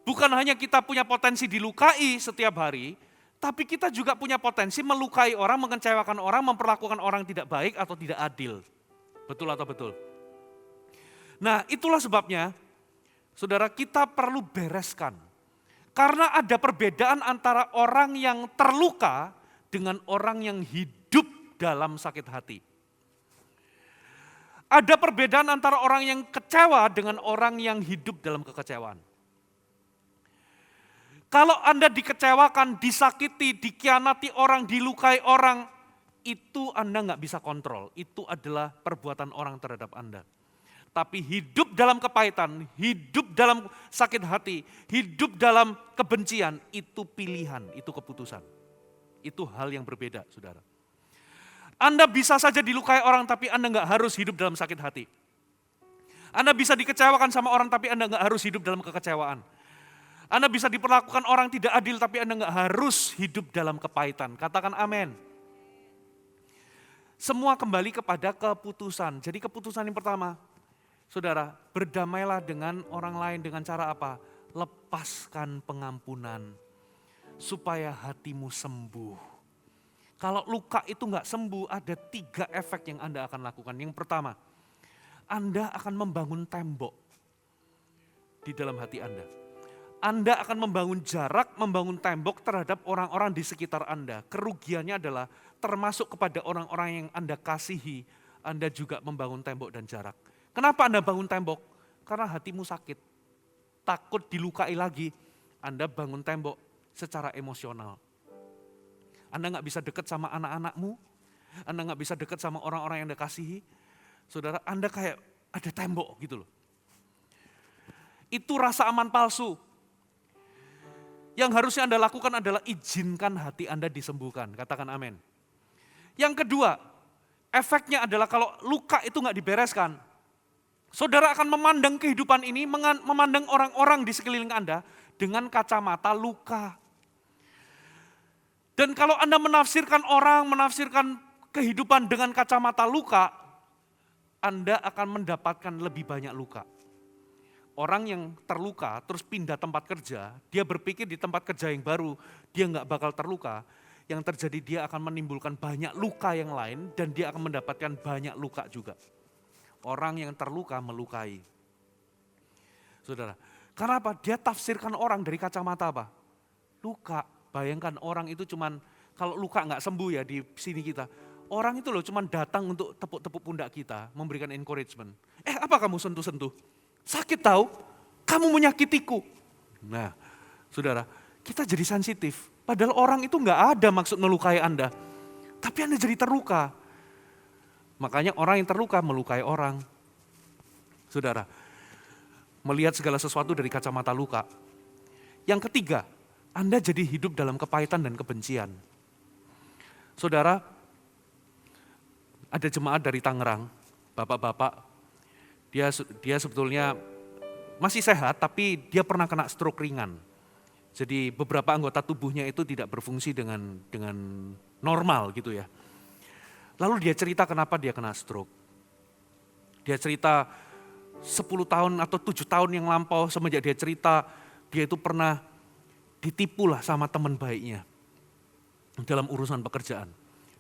Bukan hanya kita punya potensi dilukai setiap hari, tapi kita juga punya potensi melukai orang, mengecewakan orang, memperlakukan orang tidak baik atau tidak adil. Betul atau betul? Nah itulah sebabnya, saudara kita perlu bereskan. Karena ada perbedaan antara orang yang terluka dengan orang yang hidup dalam sakit hati. Ada perbedaan antara orang yang kecewa dengan orang yang hidup dalam kekecewaan. Kalau Anda dikecewakan, disakiti, dikhianati orang, dilukai orang, itu Anda nggak bisa kontrol. Itu adalah perbuatan orang terhadap Anda. Tapi hidup dalam kepahitan, hidup dalam sakit hati, hidup dalam kebencian, itu pilihan, itu keputusan. Itu hal yang berbeda, saudara. Anda bisa saja dilukai orang, tapi Anda nggak harus hidup dalam sakit hati. Anda bisa dikecewakan sama orang, tapi Anda nggak harus hidup dalam kekecewaan. Anda bisa diperlakukan orang tidak adil, tapi Anda nggak harus hidup dalam kepahitan. Katakan amin. Semua kembali kepada keputusan. Jadi keputusan yang pertama, saudara, berdamailah dengan orang lain dengan cara apa? Lepaskan pengampunan, supaya hatimu sembuh. Kalau luka itu nggak sembuh, ada 3 efek yang Anda akan lakukan. Yang pertama, Anda akan membangun tembok di dalam hati Anda. Anda akan membangun jarak, membangun tembok terhadap orang-orang di sekitar Anda. Kerugiannya adalah termasuk kepada orang-orang yang Anda kasihi, Anda juga membangun tembok dan jarak. Kenapa Anda bangun tembok? Karena hatimu sakit. Takut dilukai lagi, Anda bangun tembok secara emosional. Anda nggak bisa dekat sama anak-anakmu, Anda nggak bisa dekat sama orang-orang yang Anda kasihi. Saudara, Anda ada tembok gitu loh. Itu rasa aman palsu. Yang harusnya Anda lakukan adalah izinkan hati Anda disembuhkan. Katakan amin. Yang kedua, efeknya adalah kalau luka itu nggak dibereskan, saudara akan memandang kehidupan ini, memandang orang-orang di sekeliling Anda dengan kacamata luka. Dan kalau Anda menafsirkan orang, menafsirkan kehidupan dengan kacamata luka, Anda akan mendapatkan lebih banyak luka. Orang yang terluka terus pindah tempat kerja, dia berpikir di tempat kerja yang baru dia nggak bakal terluka. Yang terjadi dia akan menimbulkan banyak luka yang lain dan dia akan mendapatkan banyak luka juga. Orang yang terluka melukai. Saudara, karena apa? Dia tafsirkan orang dari kacamata apa? Luka. Bayangkan orang itu cuman, kalau luka nggak sembuh ya di sini kita. Orang itu loh cuman datang untuk tepuk-tepuk pundak kita, memberikan encouragement. Apa kamu sentuh-sentuh? Sakit tahu, kamu menyakitiku. Nah, saudara, kita jadi sensitif. Padahal orang itu nggak ada maksud melukai Anda. Tapi Anda jadi terluka. Makanya orang yang terluka melukai orang. Saudara, melihat segala sesuatu dari kacamata luka. Yang ketiga, Anda jadi hidup dalam kepahitan dan kebencian. Saudara, ada jemaat dari Tangerang, bapak-bapak, dia sebetulnya masih sehat tapi dia pernah kena stroke ringan. Jadi beberapa anggota tubuhnya itu tidak berfungsi dengan normal gitu ya. Lalu dia cerita kenapa dia kena stroke. Dia cerita 10 tahun atau 7 tahun yang lampau semenjak dia cerita, dia itu pernah ditipu lah sama teman baiknya dalam urusan pekerjaan.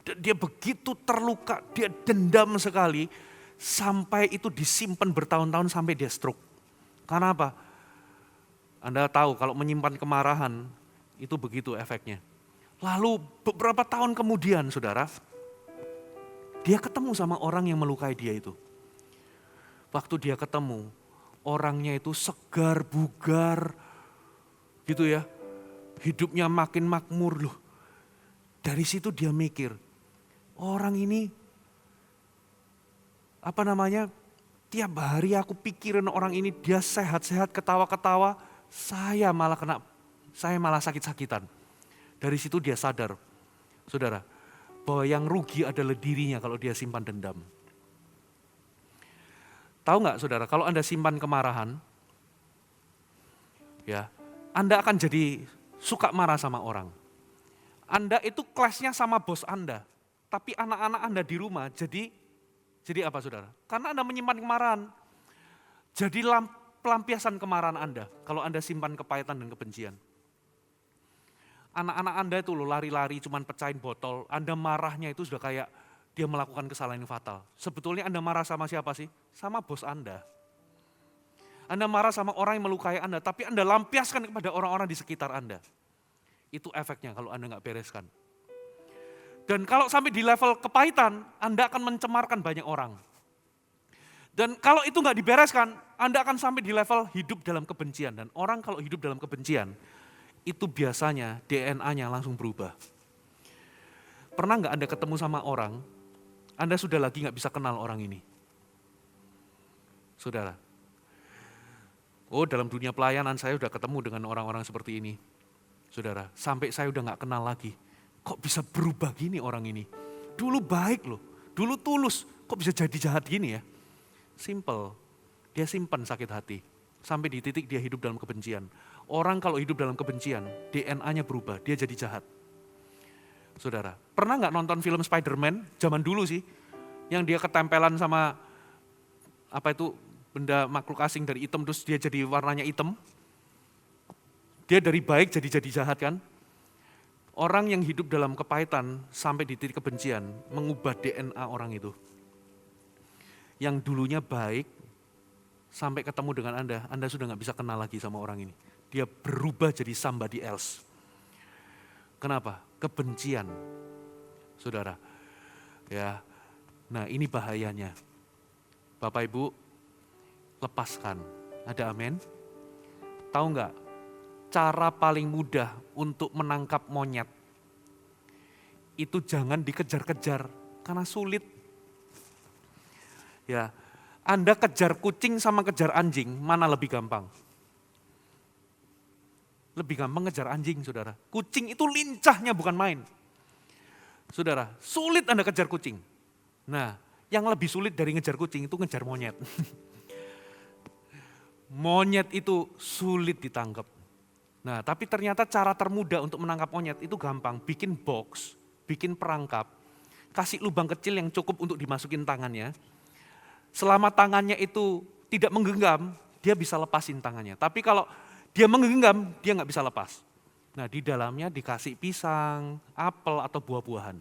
Dan dia begitu terluka, dia dendam sekali sampai itu disimpan bertahun-tahun sampai dia stroke. Karena apa? Anda tahu kalau menyimpan kemarahan itu begitu efeknya. Lalu beberapa tahun kemudian saudara, dia ketemu sama orang yang melukai dia itu. Waktu dia ketemu, orangnya itu segar, bugar, gitu ya. Hidupnya makin makmur loh. Dari situ dia mikir, orang ini, tiap hari aku pikirin orang ini, dia sehat-sehat, ketawa-ketawa, saya malah sakit-sakitan. Dari situ dia sadar, saudara, bahwa yang rugi adalah dirinya kalau dia simpan dendam. Tahu nggak saudara, kalau Anda simpan kemarahan, ya, Anda akan jadi suka marah sama orang. Anda itu clash-nya sama bos Anda, tapi anak-anak Anda di rumah jadi apa saudara? Karena Anda menyimpan kemarahan, jadi pelampiasan kemarahan Anda kalau Anda simpan kepahitan dan kebencian. Anak-anak Anda itu loh lari-lari cuman pecahin botol, Anda marahnya itu sudah kayak dia melakukan kesalahan yang fatal. Sebetulnya Anda marah sama siapa sih? Sama bos Anda. Anda marah sama orang yang melukai Anda, tapi Anda lampiaskan kepada orang-orang di sekitar Anda. Itu efeknya kalau Anda nggak bereskan. Dan kalau sampai di level kepahitan, Anda akan mencemarkan banyak orang. Dan kalau itu nggak dibereskan, Anda akan sampai di level hidup dalam kebencian. Dan orang kalau hidup dalam kebencian, itu biasanya DNA-nya langsung berubah. Pernah nggak Anda ketemu sama orang, Anda sudah lagi nggak bisa kenal orang ini? Saudara, dalam dunia pelayanan saya sudah ketemu dengan orang-orang seperti ini. Saudara, sampai saya udah nggak kenal lagi. Kok bisa berubah gini orang ini? Dulu baik loh, dulu tulus, kok bisa jadi jahat gini ya? Simple, dia simpan sakit hati. Sampai di titik dia hidup dalam kebencian. Orang kalau hidup dalam kebencian, DNA-nya berubah, dia jadi jahat. Saudara, pernah nggak nonton film Spider-Man? Zaman dulu sih, yang dia ketempelan sama benda makhluk asing dari hitam, terus dia jadi warnanya hitam. Dia dari baik jadi jahat kan? Orang yang hidup dalam kepahitan sampai di titik kebencian mengubah DNA orang itu. Yang dulunya baik sampai ketemu dengan Anda sudah nggak bisa kenal lagi sama orang ini. Dia berubah jadi somebody else. Kenapa? Kebencian, saudara. Ya, nah ini bahayanya. Bapak Ibu, lepaskan. Ada amin? Tahu nggak? Cara paling mudah untuk menangkap monyet itu jangan dikejar-kejar karena sulit. Ya, Anda kejar kucing sama kejar anjing, mana lebih gampang? Lebih gampang ngejar anjing, saudara. Kucing itu lincahnya bukan main. Saudara, sulit Anda kejar kucing. Nah, yang lebih sulit dari ngejar kucing itu ngejar monyet. Monyet itu sulit ditangkap. Nah, tapi ternyata cara termudah untuk menangkap monyet itu gampang. Bikin box, bikin perangkap, kasih lubang kecil yang cukup untuk dimasukin tangannya. Selama tangannya itu tidak menggenggam, dia bisa lepasin tangannya. Tapi kalau dia menggenggam, dia nggak bisa lepas. Nah, di dalamnya dikasih pisang, apel, atau buah-buahan.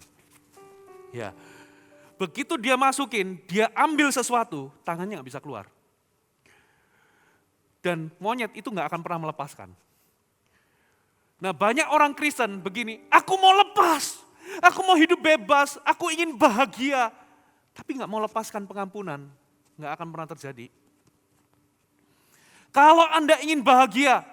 Ya, begitu dia masukin, dia ambil sesuatu, tangannya nggak bisa keluar. Dan monyet itu nggak akan pernah melepaskan. Nah, banyak orang Kristen begini, aku mau lepas, aku mau hidup bebas, aku ingin bahagia. Tapi nggak mau lepaskan pengampunan, nggak akan pernah terjadi. Kalau Anda ingin bahagia,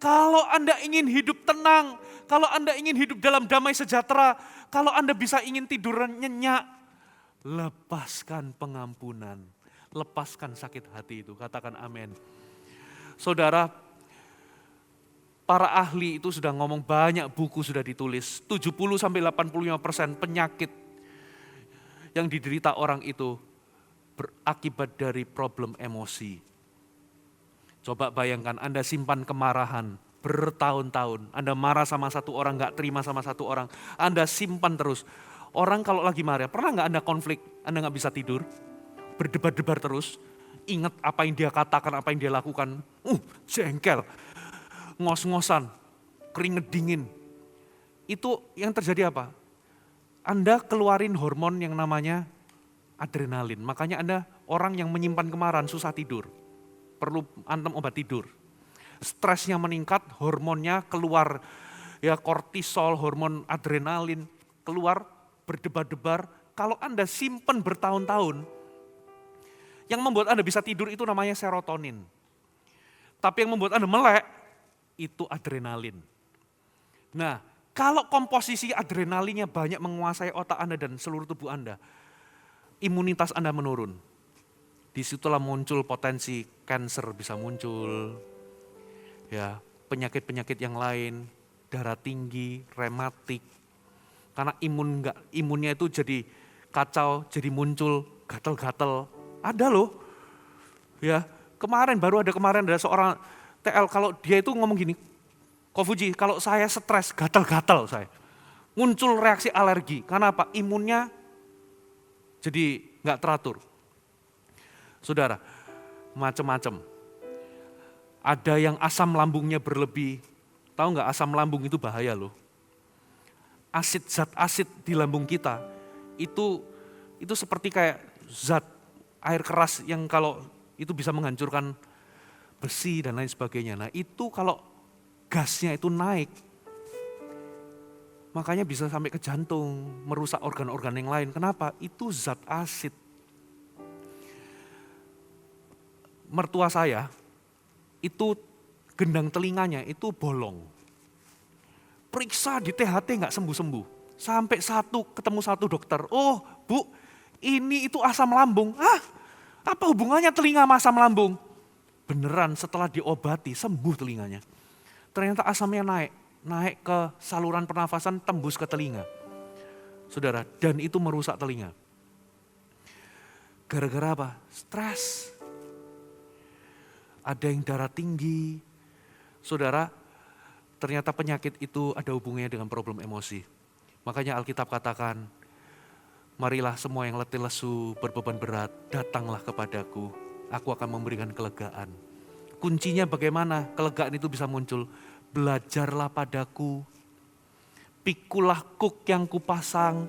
kalau Anda ingin hidup tenang, kalau Anda ingin hidup dalam damai sejahtera, kalau Anda bisa ingin tidur nyenyak, lepaskan pengampunan, lepaskan sakit hati itu, katakan amin. Saudara, para ahli itu sudah ngomong, banyak buku sudah ditulis, 70-85% penyakit yang diderita orang itu berakibat dari problem emosi. Coba bayangkan Anda simpan kemarahan bertahun-tahun. Anda marah sama satu orang, gak terima sama satu orang. Anda simpan terus. Orang kalau lagi marah, pernah gak Anda konflik? Anda gak bisa tidur? Berdebar-debar terus. Ingat apa yang dia katakan, apa yang dia lakukan. Jengkel. Ngos-ngosan. Keringet dingin. Itu yang terjadi apa? Anda keluarin hormon yang namanya adrenalin. Makanya Anda orang yang menyimpan kemarahan susah tidur. Perlu antem obat tidur. Stresnya meningkat, hormonnya keluar. Ya, kortisol, hormon adrenalin keluar, berdebar-debar. Kalau Anda simpen bertahun-tahun, yang membuat Anda bisa tidur itu namanya serotonin. Tapi yang membuat Anda melek, itu adrenalin. Nah, kalau komposisi adrenalinnya banyak menguasai otak Anda dan seluruh tubuh Anda, imunitas Anda menurun. Disitulah muncul potensi kanker bisa muncul, ya, penyakit-penyakit yang lain, darah tinggi, rematik. Karena imunnya itu jadi kacau, jadi muncul gatal-gatal. Ada loh, ya. Kemarin ada seorang TL, kalau dia itu ngomong gini, Kofuji, kalau saya stres, gatal-gatal saya. Muncul reaksi alergi, karena apa? Imunnya jadi nggak teratur. Saudara, macam-macam. Ada yang asam lambungnya berlebih. Tahu nggak, asam lambung itu bahaya loh. Zat asid di lambung kita, itu seperti kayak zat air keras yang kalau itu bisa menghancurkan besi dan lain sebagainya. Nah itu kalau gasnya itu naik, makanya bisa sampai ke jantung, merusak organ-organ yang lain. Kenapa? Itu zat asid. Mertua saya, itu gendang telinganya itu bolong. Periksa di THT nggak sembuh-sembuh. Sampai ketemu satu dokter, oh Bu, ini itu asam lambung. Apa hubungannya telinga sama asam lambung? Beneran setelah diobati sembuh telinganya. Ternyata asamnya naik ke saluran pernafasan, tembus ke telinga. Saudara, dan itu merusak telinga. Gara-gara apa? Stres. Ada yang darah tinggi. Saudara, ternyata penyakit itu ada hubungannya dengan problem emosi. Makanya Alkitab katakan, marilah semua yang letih lesu, berbeban berat, datanglah kepadaku. Aku akan memberikan kelegaan. Kuncinya bagaimana kelegaan itu bisa muncul? Belajarlah padaku, pikulah kuk yang kupasang.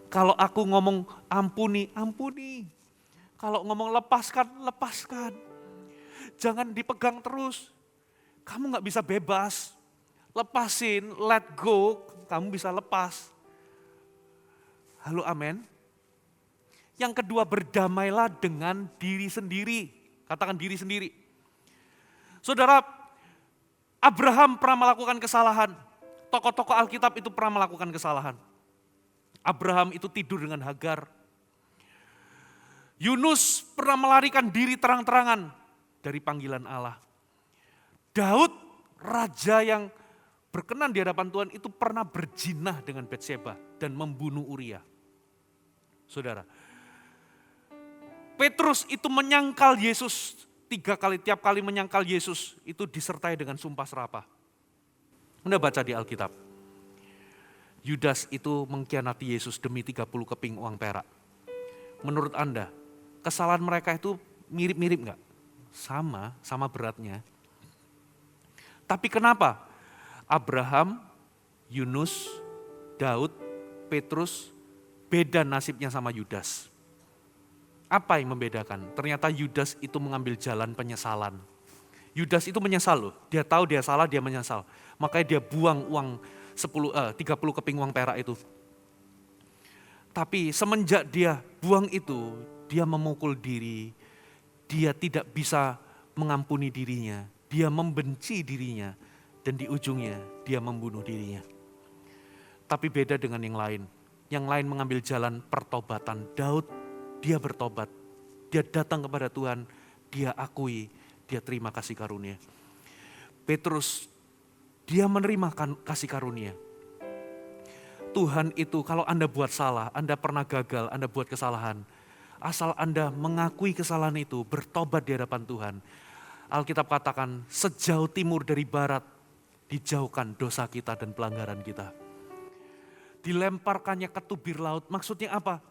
Kalau aku ngomong ampuni, ampuni. Kalau ngomong lepaskan, lepaskan. Jangan dipegang terus. Kamu gak bisa bebas. Lepasin, let go, kamu bisa lepas. Halo, amin. Yang kedua, berdamailah dengan diri sendiri. Katakan diri sendiri. Saudara, Abraham pernah melakukan kesalahan. Tokoh-tokoh Alkitab itu pernah melakukan kesalahan. Abraham itu tidur dengan Hagar. Yunus pernah melarikan diri terang-terangan dari panggilan Allah. Daud, raja yang berkenan di hadapan Tuhan itu pernah berjinah dengan Batsheba dan membunuh Uria. Saudara, Petrus itu menyangkal Yesus 3 kali, tiap kali menyangkal Yesus itu disertai dengan sumpah serapah. Anda baca di Alkitab, Yudas itu mengkhianati Yesus demi 30 keping uang perak. Menurut Anda, kesalahan mereka itu mirip-mirip enggak? Sama beratnya. Tapi kenapa Abraham, Yunus, Daud, Petrus beda nasibnya sama Yudas? Apa yang membedakan? Ternyata Yudas itu mengambil jalan penyesalan. Yudas itu menyesal loh, dia tahu dia salah, dia menyesal. Makanya dia buang uang 30 keping uang perak itu. Tapi semenjak dia buang itu, dia memukul diri, dia tidak bisa mengampuni dirinya, dia membenci dirinya, dan di ujungnya dia membunuh dirinya. Tapi beda dengan yang lain mengambil jalan pertobatan. Daud, dia bertobat, dia datang kepada Tuhan, dia akui, dia terima kasih karunia. Petrus, dia menerima kasih karunia. Tuhan itu kalau Anda buat salah, Anda pernah gagal, Anda buat kesalahan. Asal Anda mengakui kesalahan itu, bertobat di hadapan Tuhan. Alkitab katakan sejauh timur dari barat, dijauhkan dosa kita dan pelanggaran kita. Dilemparkannya ke tubir laut, maksudnya apa?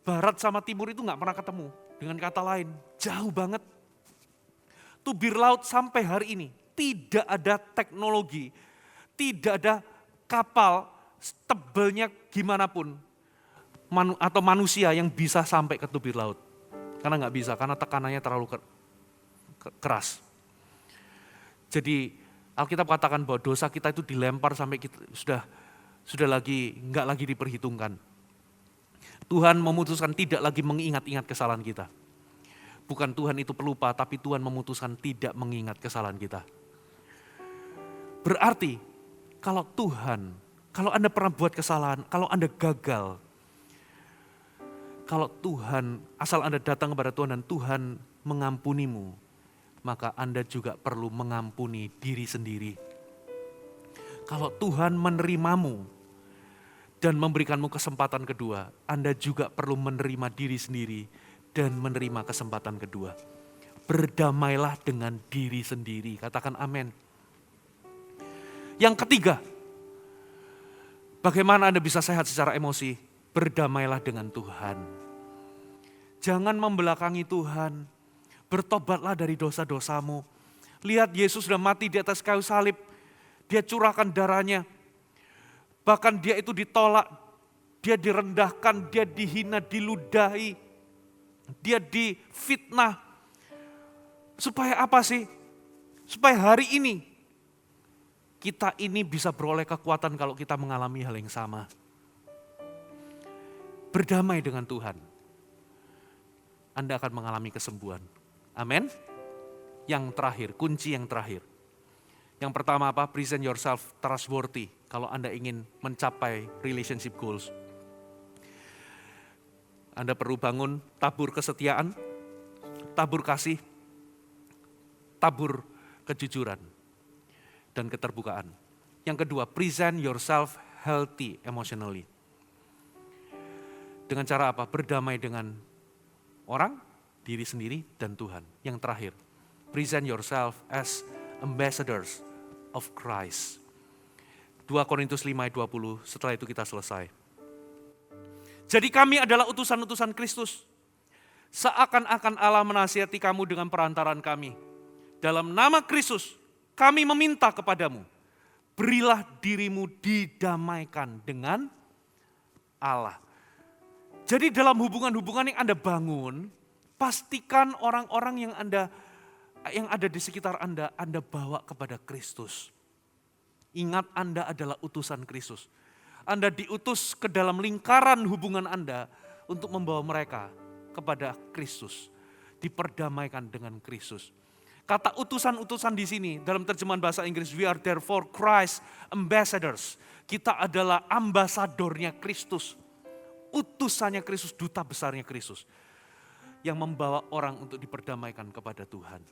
Barat sama timur itu gak pernah ketemu. Dengan kata lain, jauh banget. Tubir laut sampai hari ini, tidak ada teknologi, tidak ada kapal tebelnya gimana pun atau manusia yang bisa sampai ke tubir laut. Karena nggak bisa, karena tekanannya terlalu keras. Jadi Alkitab katakan bahwa dosa kita itu dilempar sampai kita sudah nggak lagi diperhitungkan. Tuhan memutuskan tidak lagi mengingat-ingat kesalahan kita. Bukan Tuhan itu pelupa, tapi Tuhan memutuskan tidak mengingat kesalahan kita. Berarti kalau Anda pernah buat kesalahan, kalau Anda gagal, kalau Tuhan, asal Anda datang kepada Tuhan dan Tuhan mengampunimu, maka Anda juga perlu mengampuni diri sendiri. Kalau Tuhan menerimamu dan memberikanmu kesempatan kedua, Anda juga perlu menerima diri sendiri dan menerima kesempatan kedua. Berdamailah dengan diri sendiri, katakan amin. Yang ketiga, bagaimana Anda bisa sehat secara emosi? Berdamailah dengan Tuhan. Jangan membelakangi Tuhan. Bertobatlah dari dosa-dosamu. Lihat Yesus sudah mati di atas kayu salib. Dia curahkan darahnya. Bahkan dia itu ditolak. Dia direndahkan, dia dihina, diludahi. Dia difitnah. Supaya apa sih? Supaya hari ini kita ini bisa beroleh kekuatan kalau kita mengalami hal yang sama. Berdamai dengan Tuhan. Anda akan mengalami kesembuhan. Amin. Yang terakhir, kunci yang terakhir. Yang pertama apa? Present yourself trustworthy. Kalau Anda ingin mencapai relationship goals. Anda perlu bangun tabur kesetiaan, tabur kasih, tabur kejujuran, dan keterbukaan. Yang kedua, present yourself healthy emotionally. Dengan cara apa? Berdamai dengan orang, diri sendiri, dan Tuhan. Yang terakhir, present yourself as ambassadors of Christ. 2 Korintus 5 ayat 20, setelah itu kita selesai. Jadi kami adalah utusan-utusan Kristus. Seakan-akan Allah menasihati kamu dengan perantaran kami. Dalam nama Kristus, kami meminta kepadamu, berilah dirimu didamaikan dengan Allah. Jadi dalam hubungan-hubungan yang Anda bangun, pastikan orang-orang yang ada di sekitar Anda bawa kepada Kristus. Ingat Anda adalah utusan Kristus. Anda diutus ke dalam lingkaran hubungan Anda untuk membawa mereka kepada Kristus. Diperdamaikan dengan Kristus. Kata utusan-utusan di sini dalam terjemahan bahasa Inggris, we are therefore Christ ambassadors. Kita adalah ambasadornya Kristus. Utusannya Kristus, duta besarnya Kristus. yang membawa orang untuk diperdamaikan kepada Tuhan.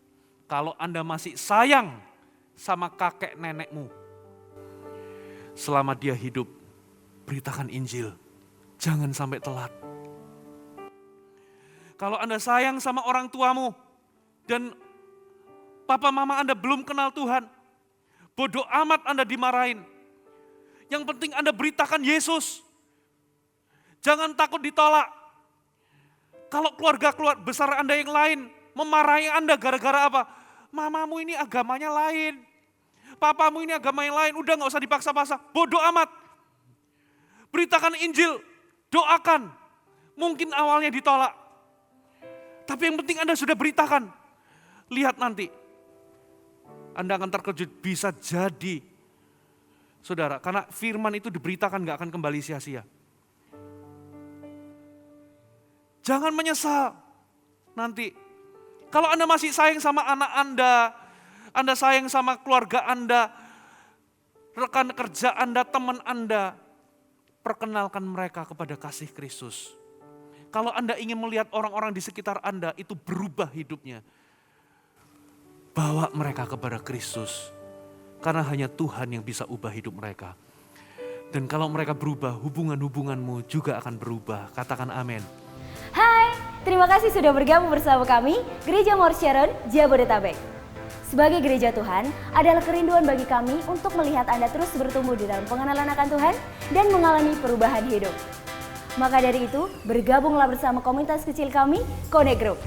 Kalau Anda masih sayang sama kakek nenekmu, selama dia hidup, beritakan Injil. Jangan sampai telat. Kalau Anda sayang sama orang tuamu, dan papa mama Anda belum kenal Tuhan, bodoh amat Anda dimarahin. Yang penting Anda beritakan Yesus. Jangan takut ditolak. Kalau keluarga besar Anda yang lain memarahi Anda gara-gara apa? Mamamu ini agamanya lain. Papamu ini agama yang lain. Udah gak usah dipaksa-paksa. Bodoh amat. Beritakan Injil. Doakan. Mungkin awalnya ditolak. Tapi yang penting Anda sudah beritakan. Lihat nanti. Anda akan terkejut. Bisa jadi. Saudara, karena firman itu diberitakan gak akan kembali sia-sia. Jangan menyesal nanti. Kalau Anda masih sayang sama anak Anda sayang sama keluarga Anda, rekan kerja Anda, teman Anda, perkenalkan mereka kepada kasih Kristus. Kalau Anda ingin melihat orang-orang di sekitar Anda itu berubah hidupnya, bawa mereka kepada Kristus. Karena hanya Tuhan yang bisa ubah hidup mereka. Dan kalau mereka berubah, hubungan-hubunganmu juga akan berubah. Katakan amin. Hai, terima kasih sudah bergabung bersama kami, Gereja Mount Sharon, Jabodetabek. Sebagai gereja Tuhan, adalah kerinduan bagi kami untuk melihat Anda terus bertumbuh di dalam pengenalan akan Tuhan dan mengalami perubahan hidup. Maka dari itu, bergabunglah bersama komunitas kecil kami, Connect Group.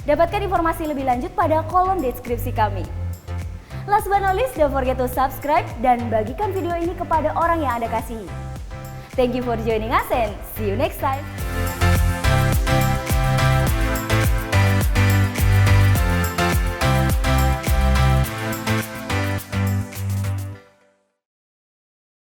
Dapatkan informasi lebih lanjut pada kolom deskripsi kami. Last but not least, don't forget to subscribe dan bagikan video ini kepada orang yang Anda kasihi. Thank you for joining us and see you next time.